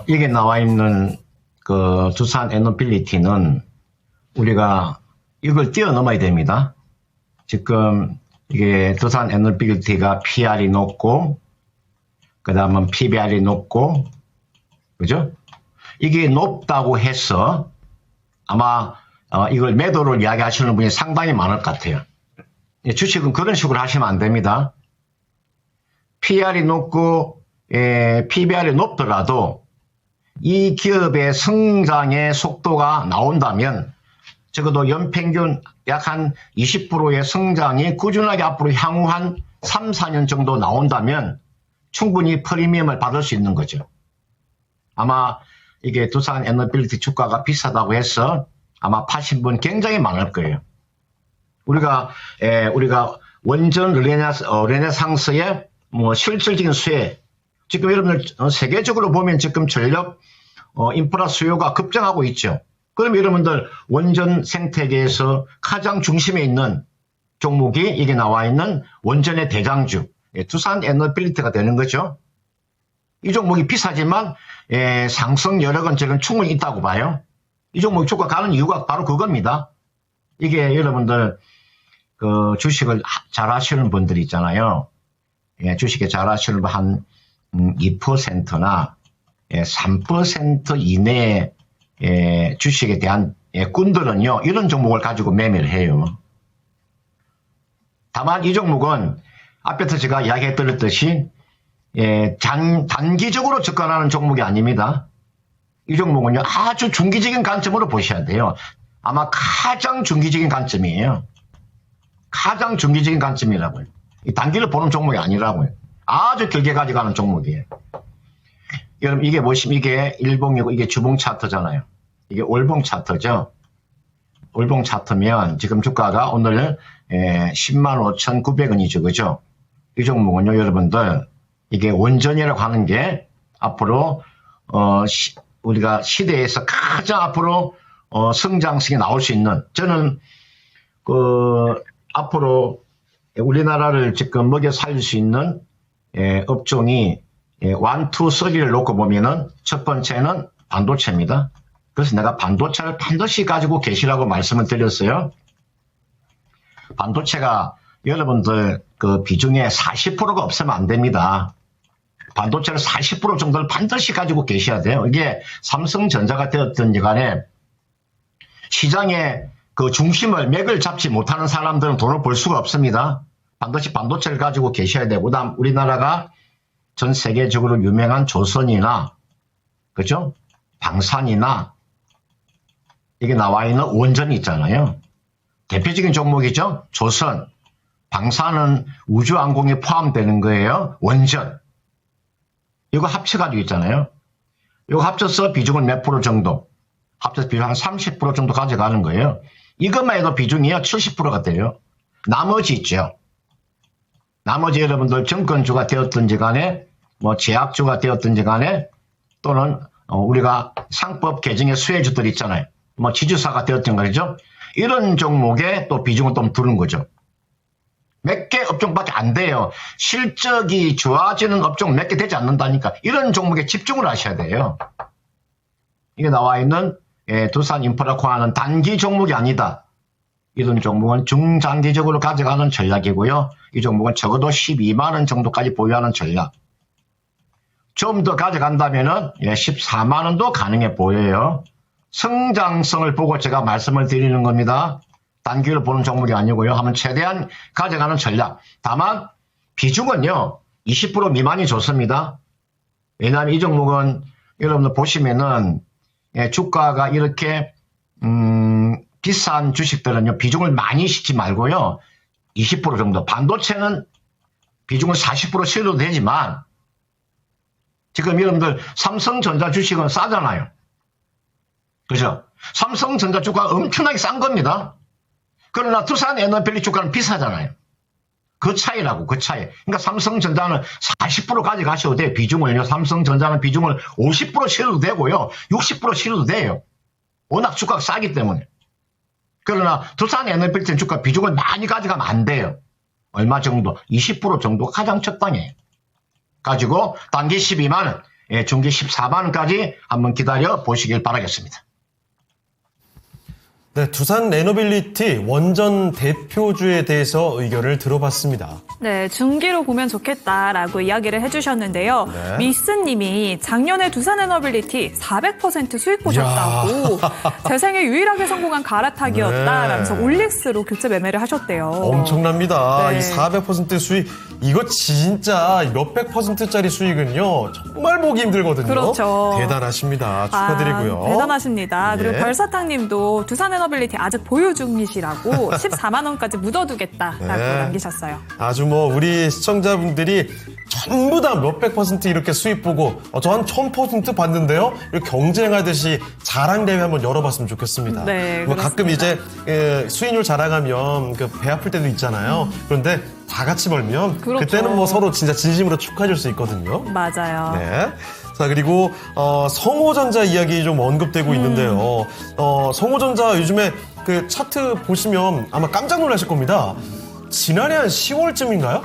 이게 나와 있는 그 두산 에너빌리티는 우리가 이걸 뛰어넘어야 됩니다. 지금 이게 두산 에너빌리티가 PR이 높고 그 다음은 PBR이 높고 그죠? 이게 높다고 해서 아마 이걸 매도를 이야기하시는 분이 상당히 많을 것 같아요. 주식은 그런 식으로 하시면 안 됩니다. PR이 높고 PBR이 높더라도 이 기업의 성장의 속도가 나온다면 적어도 연평균 약 한 20%의 성장이 꾸준하게 앞으로 향후 한 3, 4년 정도 나온다면 충분히 프리미엄을 받을 수 있는 거죠. 아마 이게 두산 에너빌리티 주가가 비싸다고 해서 아마 파신 분 굉장히 많을 거예요. 우리가 원전 르네상스의 뭐 실질적인 수혜, 지금 여러분들 세계적으로 보면 지금 전력 인프라 수요가 급증하고 있죠. 그럼 여러분들 원전 생태계에서 가장 중심에 있는 종목이 이게 나와 있는 원전의 대장주 두산 에너빌리티가 되는 거죠. 이 종목이 비싸지만 상승 여력은 저는 충분히 있다고 봐요. 이 종목 주가 가는 이유가 바로 그겁니다. 이게 여러분들 그 주식을 잘 하시는 분들 있잖아요. 주식에 잘 하시는 분 한 2%나 3% 이내의 주식에 대한 꾼들은요, 이런 종목을 가지고 매매를 해요. 다만 이 종목은 앞에서 제가 이야기해드렸듯이 단기적으로 접근하는 종목이 아닙니다. 이 종목은요, 아주 중기적인 관점으로 보셔야 돼요. 아마 가장 중기적인 관점이에요. 가장 중기적인 관점이라고요. 이 단기를 보는 종목이 아니라고요. 아주 길게 가져가는 종목이에요. 여러분, 이게 뭐시면 이게 일봉이고 이게 주봉 차트잖아요. 이게 월봉 차트죠. 월봉 차트면 지금 주가가 오늘 105,900원이죠. 그죠? 이 종목은요, 여러분들, 이게 원전이라고 하는 게 앞으로, 우리가 시대에서 가장 앞으로, 성장성이 나올 수 있는, 저는, 앞으로 우리나라를 지금 먹여 살릴 수 있는, 업종이, 1, 2, 3를 놓고 보면은 첫 번째는 반도체입니다. 그래서 내가 반도체를 반드시 가지고 계시라고 말씀을 드렸어요. 반도체가 여러분들 그 비중의 40%가 없으면 안 됩니다. 반도체를 40% 정도를 반드시 가지고 계셔야 돼요. 이게 삼성전자가 되었든지 간에 시장의 그 중심을 맥을 잡지 못하는 사람들은 돈을 벌 수가 없습니다. 반드시 반도체를 가지고 계셔야 되고, 그다음 우리나라가 전 세계적으로 유명한 조선이나, 그죠? 방산이나, 이게 나와 있는 원전이 있잖아요. 대표적인 종목이죠? 조선. 방산은 우주항공에 포함되는 거예요. 원전. 이거 합쳐가지고 있잖아요. 이거 합쳐서 비중은 몇 프로 정도? 합쳐서 비중 한 30% 정도 가져가는 거예요. 이것만 해도 비중이요. 70%가 돼요. 나머지 있죠. 나머지 여러분들 정권주가 되었든지 간에, 뭐 제약주가 되었든지 간에, 또는 우리가 상법 개정의 수혜주들 있잖아요. 뭐 지주사가 되었던 거죠. 이런 종목에 또 비중을 좀 두는 거죠. 몇 개 업종밖에 안 돼요. 실적이 좋아지는 업종 몇 개 되지 않는다니까. 이런 종목에 집중을 하셔야 돼요. 이게 나와 있는 두산 인프라코아는 단기 종목이 아니다. 이런 종목은 중장기적으로 가져가는 전략이고요. 이 종목은 적어도 12만 원 정도까지 보유하는 전략. 좀 더 가져간다면은 14만 원도 가능해 보여요. 성장성을 보고 제가 말씀을 드리는 겁니다. 단기를 보는 종목이 아니고요. 하면 최대한 가져가는 전략. 다만 비중은요. 20% 미만이 좋습니다. 왜냐하면 이 종목은 여러분들 보시면은 주가가 이렇게 비싼 주식들은요. 비중을 많이 싣지 말고요. 20% 정도. 반도체는 비중을 40% 실어도 되지만 지금 여러분들 삼성전자 주식은 싸잖아요. 그죠? 삼성전자 주가가 엄청나게 싼 겁니다. 그러나 두산 에너빌리티 주가는 비싸잖아요. 그 차이라고, 그 차이. 그러니까 삼성전자는 40% 가져가셔도 돼요. 비중을요. 삼성전자는 비중을 50% 실어도 되고요. 60% 실어도 돼요. 워낙 주가가 싸기 때문에. 그러나 두산에너빌리티는 주가 비중을 많이 가져가면 안 돼요. 얼마 정도? 20% 정도가 가장 적당해요. 가지고 단기 12만원, 중기 14만원까지 한번 기다려 보시길 바라겠습니다. 네, 두산 에너빌리티 원전 대표주에 대해서 의견을 들어봤습니다. 네, 중기로 보면 좋겠다라고 이야기를 해주셨는데요. 네. 미스님이 작년에 두산에너빌리티 400% 수익 보셨다고 제 생에 유일하게 성공한 갈아타기였다라면서 네. 올릭스로 교체 매매를 하셨대요. 엄청납니다. 네. 이 400% 수익, 이거 진짜 몇백 %짜리 수익은요, 정말 보기 힘들거든요. 그렇죠. 대단하십니다. 축하드리고요. 대단하십니다. 그리고 예. 별사탕님도 두산에너빌리티 아직 보유 중이시라고 14만 원까지 묻어두겠다라고 네. 남기셨어요. 아주 뭐 우리 시청자분들이 전부 다 몇백 % 이렇게 수익 보고 저 한 1000% 봤는데요. 이렇게 경쟁하듯이 자랑대회 한번 열어봤으면 좋겠습니다. 네, 뭐 가끔 그렇습니다. 이제 수익률 자랑하면 배 아플 때도 있잖아요. 그런데 다 같이 벌면 그렇죠. 그때는 뭐 서로 진짜 진심으로 축하해줄 수 있거든요. 맞아요. 네. 자, 그리고 성호전자 이야기 좀 언급되고 있는데요. 성호전자 요즘에 그 차트 보시면 아마 깜짝 놀라실 겁니다. 지난해 한 10월쯤인가요?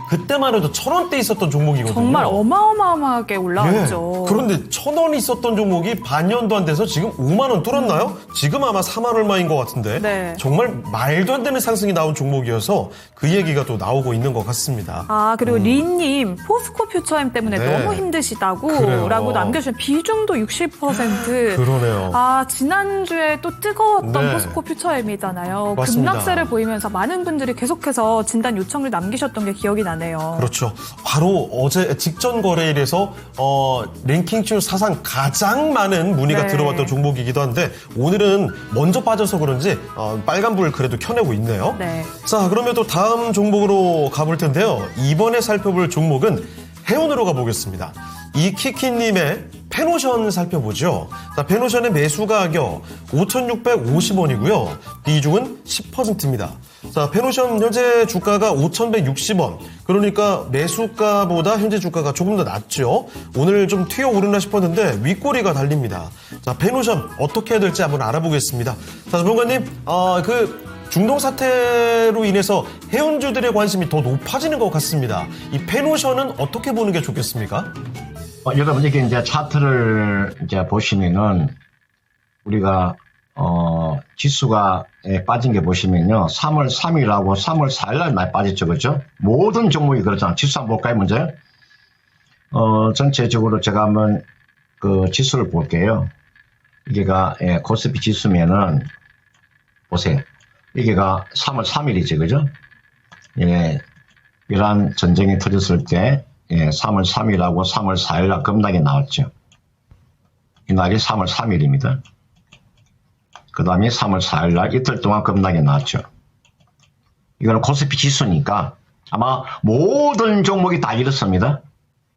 그때만 해도 1,000원대 있었던 종목이거든요. 정말 어마어마하게 올라왔죠. 예. 그런데 1,000원이 있었던 종목이 반년도 안 돼서 지금 5만 원 뚫었나요? 지금 아마 4만 얼마인 것 같은데 네. 정말 말도 안 되는 상승이 나온 종목이어서 그 얘기가 또 나오고 있는 것 같습니다. 아, 그리고 리님, 포스코 퓨처엠 때문에 네. 너무 힘드시다고 그래요. 라고 남겨주신 비중도 60%. 그러네요. 아, 지난주에 또 뜨거웠던 네. 포스코 퓨처엠이잖아요. 맞습니다. 급락세를 보이면서 많은 분들이 계속해서 진단 요청을 남기셨던 게 기억이 나네요. 그렇죠. 바로 어제 직전 거래일에서 랭킹추 사상 가장 많은 문의가 네. 들어왔던 종목이기도 한데 오늘은 먼저 빠져서 그런지 빨간불 그래도 켜내고 있네요. 네. 자, 그러면 또 다음 종목으로 가볼 텐데요. 이번에 살펴볼 종목은 해운으로 가보겠습니다. 이키키님의 페노션 살펴보죠. 자, 페노션의 매수 가격 5,650원이고요. 비중은 10%입니다. 자, 페노션 현재 주가가 5,160원. 그러니까 매수가보다 현재 주가가 조금 더 낮죠. 오늘 좀 튀어오르나 싶었는데 윗꼬리가 달립니다. 자, 페노션 어떻게 해야 될지 한번 알아보겠습니다. 자, 전문가님, 중동 사태로 인해서 해운주들의 관심이 더 높아지는 것 같습니다. 이 페노션은 어떻게 보는 게 좋겠습니까? 여러분, 이게 이제 차트를 이제 보시면은, 우리가, 지수가 빠진 게 보시면요. 3월 3일하고 3월 4일날 많이 빠졌죠. 그죠? 모든 종목이 그렇잖아요. 지수 한번 볼까요, 먼저? 전체적으로 제가 한번 그 지수를 볼게요. 이게가, 코스피 지수면은, 보세요. 이게가 3월 3일이죠. 그죠? 예. 이란 전쟁이 터졌을 때, 3월 3일하고 3월 4일날 급락이 나왔죠. 이날이 3월 3일입니다. 그 다음에 3월 4일날 이틀 동안 급락이 나왔죠. 이거는 코스피 지수니까 아마 모든 종목이 다 이렇습니다.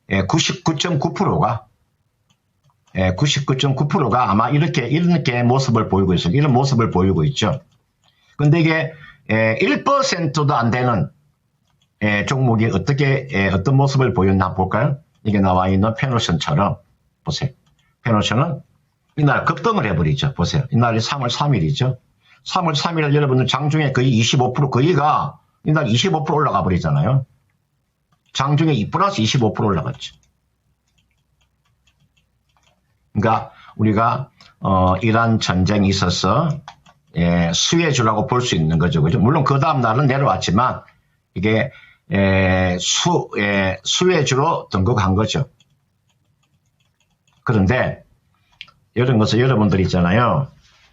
99.9%가 99.9%가 아마 이렇게 모습을 보이고 있어요. 이런 모습을 보이고 있죠. 근데 이게 1%도 안 되는 종목이 어떤 모습을 보였나 볼까요? 이게 나와 있는 페노션처럼 보세요. 페노션은 이날 급등을 해버리죠. 보세요. 이날이 3월 3일이죠. 3월 3일 여러분들 장중에 거의 25% 거의가 이날 25% 올라가 버리잖아요. 장중에 2 플러스 25% 올라갔죠. 그러니까 우리가 이란 전쟁이 있어서 수혜주라고 볼 수 있는 거죠. 그죠? 물론 그 다음 날은 내려왔지만 이게 수혜주로 등극한 거죠. 그런데 이런 것은 여러분들 있잖아요.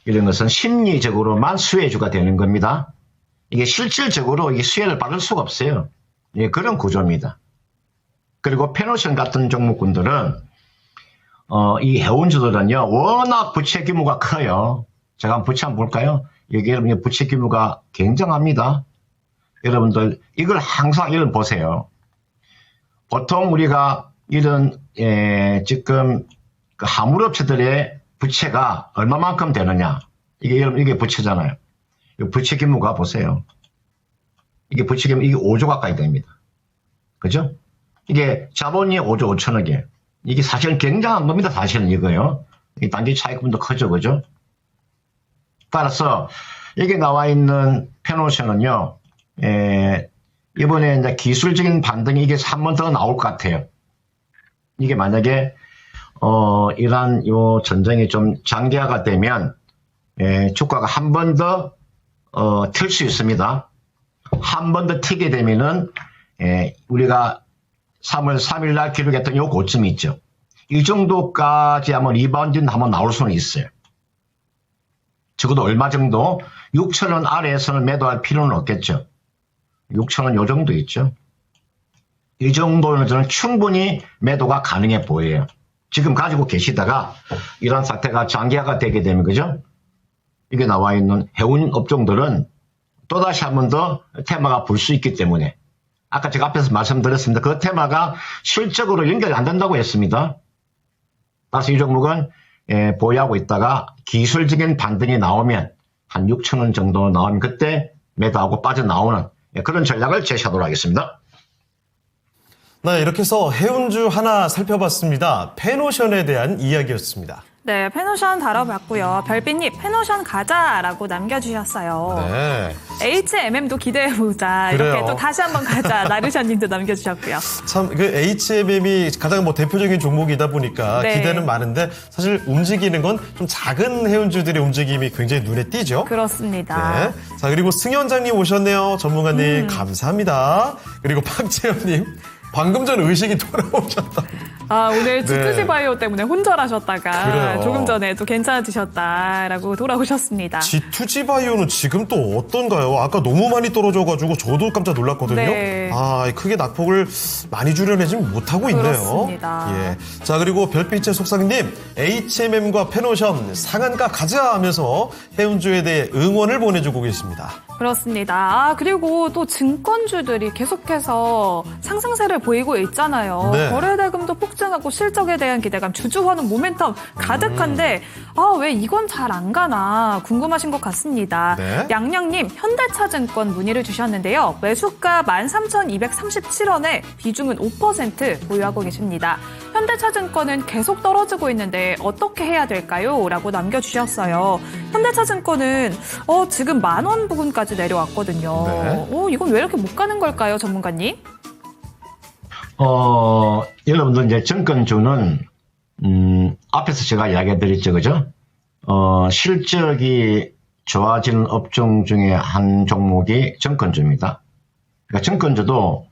이런 것은 심리적으로만 수혜주가 되는 겁니다. 이게 실질적으로 이 수혜를 받을 수가 없어요. 예, 그런 구조입니다. 그리고 페노션 같은 종목군들은 이 해운주들은요 워낙 부채 규모가 커요. 제가 한번 부채 한번 볼까요? 여기 여러분 부채 규모가 굉장합니다. 여러분들 이걸 항상 이런 보세요. 보통 우리가 이런 지금 그 화물업체들의 부채가 얼마만큼 되느냐? 이게 부채잖아요. 이 부채 규모가 보세요. 이게 붙이면 이게 5조 가까이 됩니다. 그죠? 이게 자본이 5조 5천억이에요. 이게 사실은 굉장한 겁니다. 사실은 이거요. 이 단기 차익금도 크죠. 그죠? 따라서 여기 나와 있는 페노션은요, 이번에 이제 기술적인 반등이 이게 한 번 더 나올 것 같아요. 이게 만약에, 이란 요 전쟁이 좀 장기화가 되면, 주가가 한 번 더, 틀 수 있습니다. 한 번 더 튀게 되면은, 우리가 3월 3일 날 기록했던 요 고점이 있죠. 이 정도까지 한번 리바운딩 한번 나올 수는 있어요. 적어도 얼마 정도? 6,000원 아래에서는 매도할 필요는 없겠죠. 6,000원 요 정도 있죠. 이 정도는 저는 충분히 매도가 가능해 보여요. 지금 가지고 계시다가 이런 사태가 장기화가 되게 되면, 그죠? 이게 나와 있는 해운 업종들은 또다시 한 번 더 테마가 불 수 있기 때문에, 아까 제가 앞에서 말씀드렸습니다. 그 테마가 실적으로 연결이 안 된다고 했습니다. 따라서 이 종목은 보유하고 있다가 기술적인 반등이 나오면 한 6,000원 정도 나오면 그때 매도하고 빠져나오는 그런 전략을 제시하도록 하겠습니다. 네, 이렇게 해서 해운주 하나 살펴봤습니다. 페노션에 대한 이야기였습니다. 네, 페노션 다뤄봤고요. 별빛님, 페노션 가자라고 남겨주셨어요. 네. HMM도 기대해보자. 이렇게 그래요. 또 다시 한번 가자. 나르샤님도 남겨주셨고요. 참, 그 HMM이 가장 뭐 대표적인 종목이다 보니까 네. 기대는 많은데 사실 움직이는 건 좀 작은 해운주들의 움직임이 굉장히 눈에 띄죠. 그렇습니다. 네. 자, 그리고 승현장님 오셨네요. 전문가님, 감사합니다. 그리고 박재현님, 방금 전 의식이 돌아오셨다. 아, 오늘 네. G2G 바이오 때문에 혼절하셨다가 그래요. 조금 전에 또 괜찮아지셨다라고 돌아오셨습니다. G2G 바이오는 지금 또 어떤가요? 아까 너무 많이 떨어져가지고 저도 깜짝 놀랐거든요. 네. 아, 크게 낙폭을 많이 줄여내지 못하고 있네요. 그렇습니다. 예. 자, 그리고 별빛의 속삭이님, HMM과 페노션 상한가 가자 하면서 해운주에 대해 응원을 보내주고 계십니다. 그렇습니다. 아, 그리고 또 증권주들이 계속해서 상승세를 보이고 있잖아요. 네. 거래대금도 폭증하고 실적에 대한 기대감, 주주환원 모멘텀 가득한데 아, 왜 이건 잘 안 가나 궁금하신 것 같습니다. 네. 양양님, 현대차증권 문의를 주셨는데요. 매수가 13,237원에 비중은 5% 보유하고 계십니다. 현대차증권은 계속 떨어지고 있는데 어떻게 해야 될까요? 라고 남겨주셨어요. 현대차증권은 지금 10,000원 부근까지 내려왔거든요. 네. 이건 왜 이렇게 못 가는 걸까요, 전문가님? 여러분들 이제 증권주는 앞에서 제가 이야기해드렸죠, 그죠? 실적이 좋아지는 업종 중에 한 종목이 증권주입니다. 그러니까 증권주도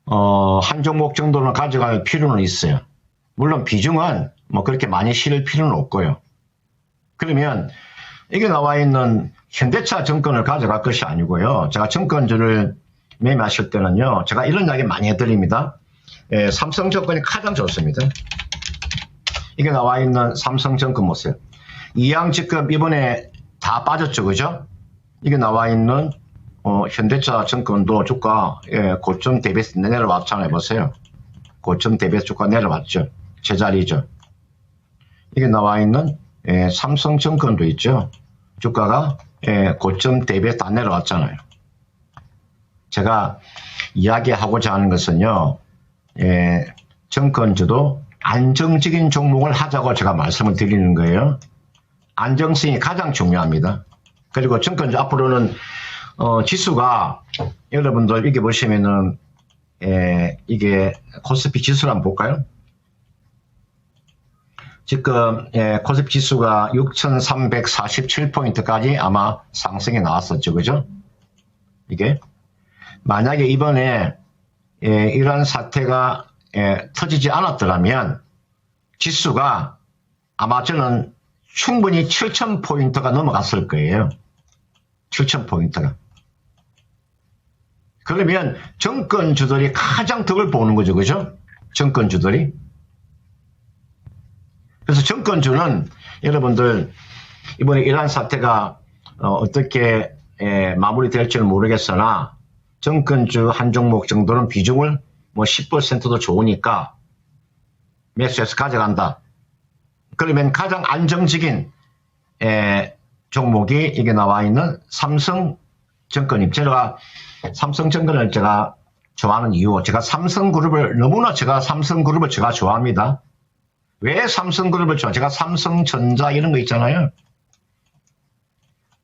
한 종목 정도는 가져갈 필요는 있어요. 물론 비중은 뭐 그렇게 많이 실을 필요는 없고요. 그러면 이게 나와 있는 현대차 증권을 가져갈 것이 아니고요. 제가 증권주를 매매하실 때는요, 제가 이런 이야기 많이 해드립니다. 삼성증권이 가장 좋습니다. 이게 나와 있는 삼성증권 보세요. 이양지급 이번에 다 빠졌죠, 그죠? 이게 나와 있는 현대차 증권도 주가 고점 대비해서 내려왔잖아요. 보세요. 고점 대비해서 주가 내려왔죠. 제자리죠. 이게 나와 있는 삼성증권도 있죠. 주가가 고점 대비해서 다 내려왔잖아요. 제가 이야기하고자 하는 것은요, 증권주도 안정적인 종목을 하자고 제가 말씀을 드리는 거예요. 안정성이 가장 중요합니다. 그리고 증권주 앞으로는 지수가 여러분들 이게 보시면은 이게 코스피 지수를 한번 볼까요? 지금 코스피 지수가 6,347포인트까지 아마 상승이 나왔었죠, 그죠? 이게 만약에 이번에 이런 사태가 터지지 않았더라면 지수가 아마 저는 충분히 7,000포인트가 넘어갔을 거예요. 7,000포인트가. 그러면 증권주들이 가장 덕을 보는 거죠, 그죠? 증권주들이. 그래서 증권주는 여러분들 이번에 이러한 사태가 어떻게 마무리될지는 모르겠으나 증권주 한 종목 정도는 비중을 뭐 10%도 좋으니까 매수해서 가져간다. 그러면 가장 안정적인 종목이 이게 나와 있는 삼성 정권이 제가 삼성 정권을 제가 좋아하는 이유, 제가 삼성그룹을 제가 좋아합니다. 왜 삼성그룹을 좋아? 제가 삼성전자 이런 거 있잖아요.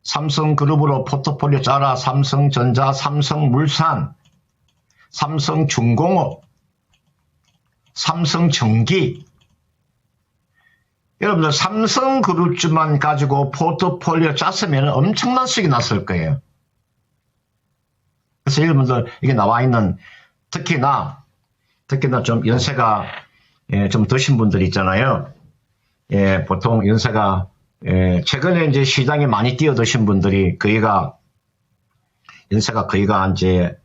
삼성그룹으로 포트폴리오 짜라, 삼성전자, 삼성물산, 삼성중공업, 삼성전기. 여러분들 삼성그룹주만 가지고 포트폴리오 짰으면 엄청난 수익이 났을 거예요. 그래서 여러분들 이게 나와 있는 특히나 좀 연세가 좀 드신 분들 있잖아요. 보통 연세가 최근에 이제 시장에 많이 뛰어드신 분들이 연세가 이제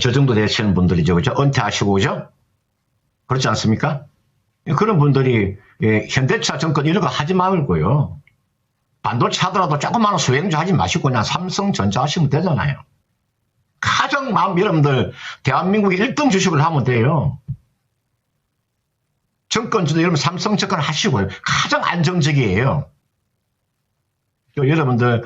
저 정도 되시는 분들이죠. 그죠? 은퇴하시고, 그죠? 그렇지 않습니까? 그런 분들이 현대차 정권 이런 거 하지 말고요. 반도체 하더라도 조그마한 수행주 하지 마시고 그냥 삼성전자 하시면 되잖아요. 가장 여러분들 대한민국의 1등 주식을 하면 돼요. 정권주도 여러분 삼성증권 하시고요. 가장 안정적이에요. 여러분들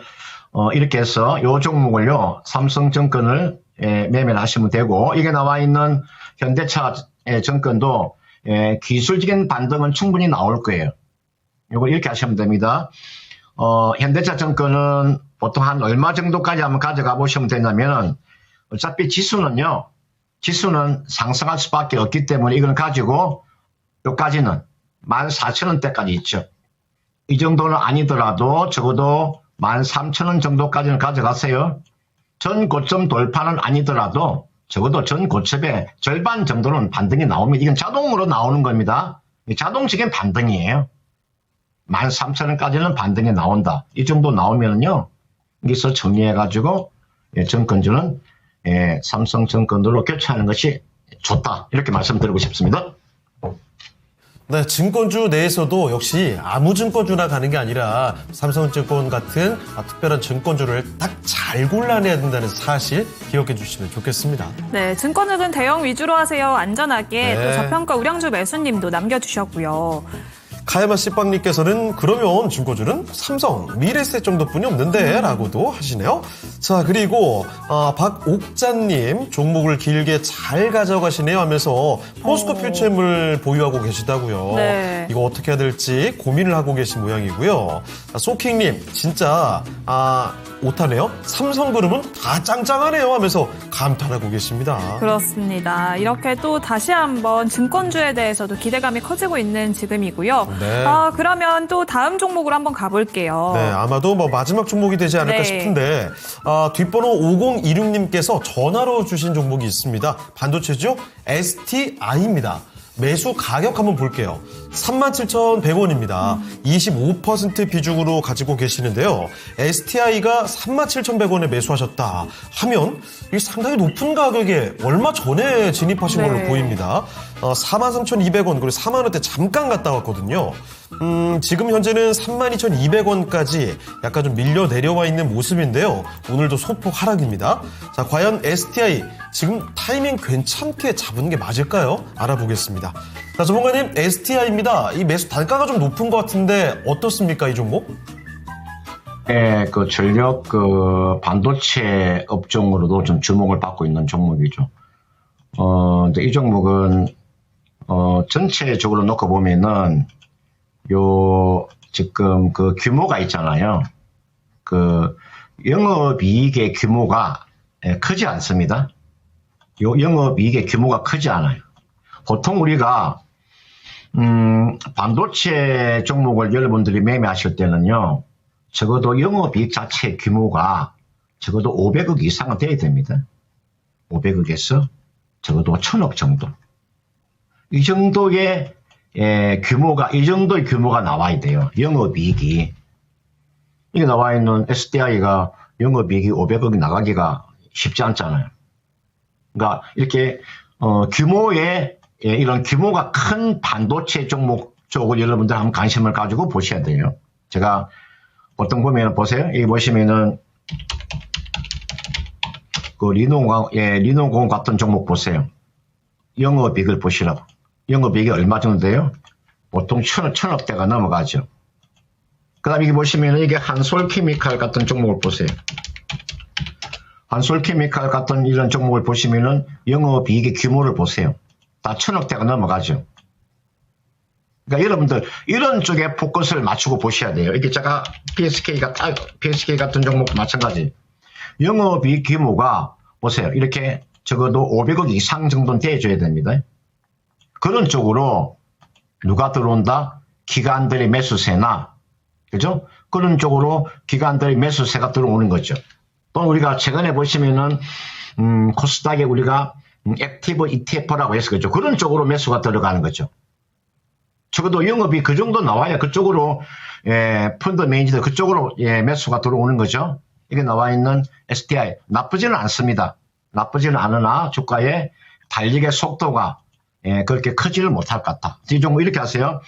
이렇게 해서 요 종목을요 삼성증권을 매매를 하시면 되고, 이게 나와 있는 현대차 정권도 기술적인 반등은 충분히 나올 거예요. 요거 이렇게 하시면 됩니다. 현대차 정권은 보통 한 얼마 정도까지 한번 가져가 보시면 되냐면은, 어차피 지수는 상승할 수밖에 없기 때문에 이걸 가지고 요까지는 14,000원대까지 있죠. 이 정도는 아니더라도 적어도 13,000원 정도까지는 가져가세요. 전 고점 돌파는 아니더라도 적어도 전 고점의 절반 정도는 반등이 나옵니다. 이건 자동으로 나오는 겁니다. 자동적인 반등이에요. 13,000원까지는 반등이 나온다. 이 정도 나오면요, 여기서 정리해가지고 정권주는 삼성증권으로 교체하는 것이 좋다. 이렇게 말씀드리고 싶습니다. 네, 증권주 내에서도 역시 아무 증권주나 가는 게 아니라 삼성증권 같은 특별한 증권주를 딱 잘 골라내야 된다는 사실 기억해 주시면 좋겠습니다. 네, 증권주는 대형 위주로 하세요. 안전하게. 네. 또 저평가 우량주 매수님도 남겨주셨고요. 카야마 씨빵님께서는 그러면 증권주는 삼성, 미래에셋 정도뿐이 없는데 라고도 하시네요. 자, 그리고 박옥자님 종목을 길게 잘 가져가시네요 하면서 포스코 퓨처엠을 보유하고 계시다고요. 네. 이거 어떻게 해야 될지 고민을 하고 계신 모양이고요. 소킹님 진짜 오타네요. 삼성그룹은 다 짱짱하네요 하면서 감탄하고 계십니다. 그렇습니다. 이렇게 또 다시 한번 증권주에 대해서도 기대감이 커지고 있는 지금이고요. 네. 그러면 또 다음 종목으로 한번 가볼게요. 네, 아마도 마지막 종목이 되지 않을까 네. 싶은데, 뒷번호 5026님께서 전화로 주신 종목이 있습니다. 반도체죠? STI입니다. 매수 가격 한번 볼게요. 37,100원입니다. 25% 비중으로 가지고 계시는데요. STI가 37,100원에 매수하셨다 하면 이게 상당히 높은 가격에 얼마 전에 진입하신 네. 걸로 보입니다. 43,200원 그리고 4만원대 잠깐 갔다 왔거든요. 지금 현재는 32,200원까지 약간 좀 밀려 내려와 있는 모습인데요. 오늘도 소폭 하락입니다. 자, 과연 STI 지금 타이밍 괜찮게 잡은 게 맞을까요? 알아보겠습니다. 자, 전문가님, STI입니다. 이 매수 단가가 좀 높은 것 같은데 어떻습니까, 이 종목? 네, 전력 반도체 업종으로도 좀 주목을 받고 있는 종목이죠. 근데 이 종목은 전체적으로 놓고 보면은 지금 규모가 있잖아요. 영업이익의 규모가 크지 않습니다. 영업이익의 규모가 크지 않아요. 보통 우리가 반도체 종목을 여러분들이 매매하실 때는요, 적어도 영업이익 자체 규모가 적어도 500억 이상은 돼야 됩니다. 500억에서 적어도 1000억 정도. 이 정도의 규모가 나와야 돼요. 영업이익이. 이게 나와 있는 SDI가 영업이익이 500억이 나가기가 쉽지 않잖아요. 그러니까 이렇게 이런 규모가 큰 반도체 종목 쪽을 여러분들 한번 관심을 가지고 보셔야 돼요. 제가 보통 보면 보세요. 여기 보시면은 리노공 같은 종목 보세요. 영업이익을 보시라고. 영업이익이 얼마 정도 돼요? 보통 천억대가 넘어가죠. 그 다음에 이게 보시면 이게 한솔케미칼 같은 종목을 보세요. 한솔케미칼 같은 이런 종목을 보시면은 영업이익의 규모를 보세요. 다 1,000억대가 넘어가죠. 그러니까 여러분들 이런 쪽에 포커스를 맞추고 보셔야 돼요. 이게 제가 PSK 같은 종목도 마찬가지. 영업이익 규모가 보세요. 이렇게 적어도 500억 이상 정도는 돼줘야 됩니다. 그런 쪽으로 누가 들어온다? 기관들의 매수세나, 그죠? 그런 쪽으로 기관들의 매수세가 들어오는 거죠. 또 우리가 최근에 보시면은 코스닥에 우리가 액티브 ETF라고 해서 그죠. 그런 쪽으로 매수가 들어가는 거죠. 적어도 영업이 그 정도 나와야 그쪽으로 펀드 매니저들 그쪽으로 매수가 들어오는 거죠. 이게 나와 있는 STI 나쁘지는 않습니다. 나쁘지는 않으나 주가의 달리기의 속도가 그렇게 크지를 못할 것 같다. 이 종목 이렇게 하세요.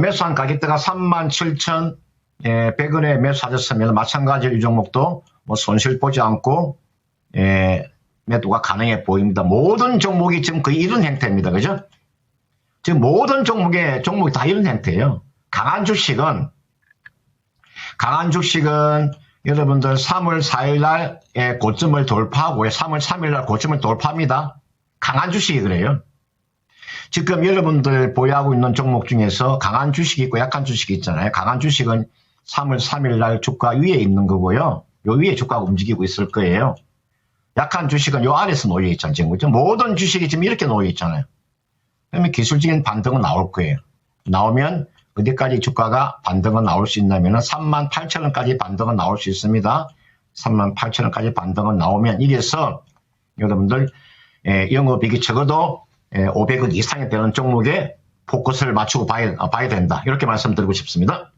매수한 가격대가 37,100원에 매수하셨으면 마찬가지로 이 종목도 뭐 손실 보지 않고 매도가 가능해 보입니다. 모든 종목이 지금 거의 이런 형태입니다. 그죠? 지금 모든 종목이 다 이런 형태예요. 강한 주식은 여러분들 3월 4일 날에 고점을 돌파하고 3월 3일 날 고점을 돌파합니다. 강한 주식이 그래요. 지금 여러분들 보유하고 있는 종목 중에서 강한 주식이 있고 약한 주식이 있잖아요. 강한 주식은 3월 3일 날 주가 위에 있는 거고요. 요 위에 주가가 움직이고 있을 거예요. 약한 주식은 요 아래에서 놓여 있잖아요. 지금 그죠? 모든 주식이 지금 이렇게 놓여 있잖아요. 그러면 기술적인 반등은 나올 거예요. 나오면 어디까지 주가가 반등은 나올 수 있냐면 38,000원까지 반등은 나올 수 있습니다. 38,000원까지 반등은 나오면 이래서 여러분들 영업이익이 적어도 500억 이상이 되는 종목에 포커스를 맞추고 봐야 된다. 이렇게 말씀드리고 싶습니다.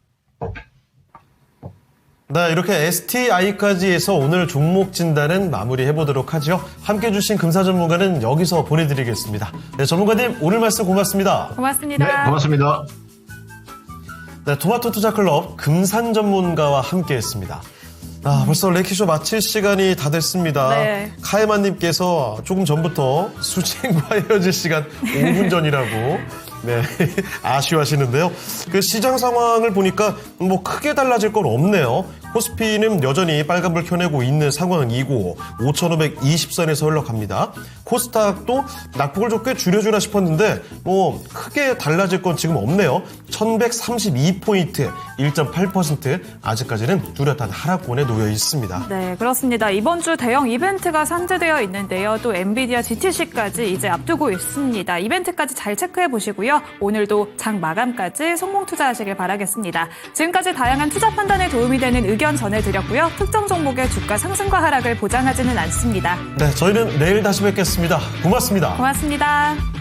네, 이렇게 STI까지 해서 오늘 종목 진단은 마무리해보도록 하죠. 함께해 주신 금사 전문가는 여기서 보내드리겠습니다. 네, 전문가님 오늘 말씀 고맙습니다. 고맙습니다. 네, 고맙습니다. 네, 토마토 투자클럽 금산 전문가와 함께했습니다. 벌써 레키쇼 마칠 시간이 다 됐습니다. 네. 카에만님께서 조금 전부터 수진과 헤어질 시간 5분 전이라고 아쉬워하시는데요. 그 시장 상황을 보니까 뭐 크게 달라질 건 없네요. 코스피는 여전히 빨간불 켜내고 있는 상황이고 5,520선에서 흘러갑니다. 코스닥도 낙폭을 좀 꽤 줄여주나 싶었는데 뭐 크게 달라질 건 지금 없네요. 1,132포인트 1.8% 아직까지는 뚜렷한 하락권에 놓여 있습니다. 네, 그렇습니다. 이번 주 대형 이벤트가 산재되어 있는데요. 또 엔비디아 GTC까지 이제 앞두고 있습니다. 이벤트까지 잘 체크해 보시고요. 오늘도 장 마감까지 성공 투자하시길 바라겠습니다. 지금까지 다양한 투자 판단에 도움이 되는 의견 전해드렸고요. 특정 종목의 주가 상승과 하락을 보장하지는 않습니다. 네, 저희는 내일 다시 뵙겠습니다. 고맙습니다. 고맙습니다.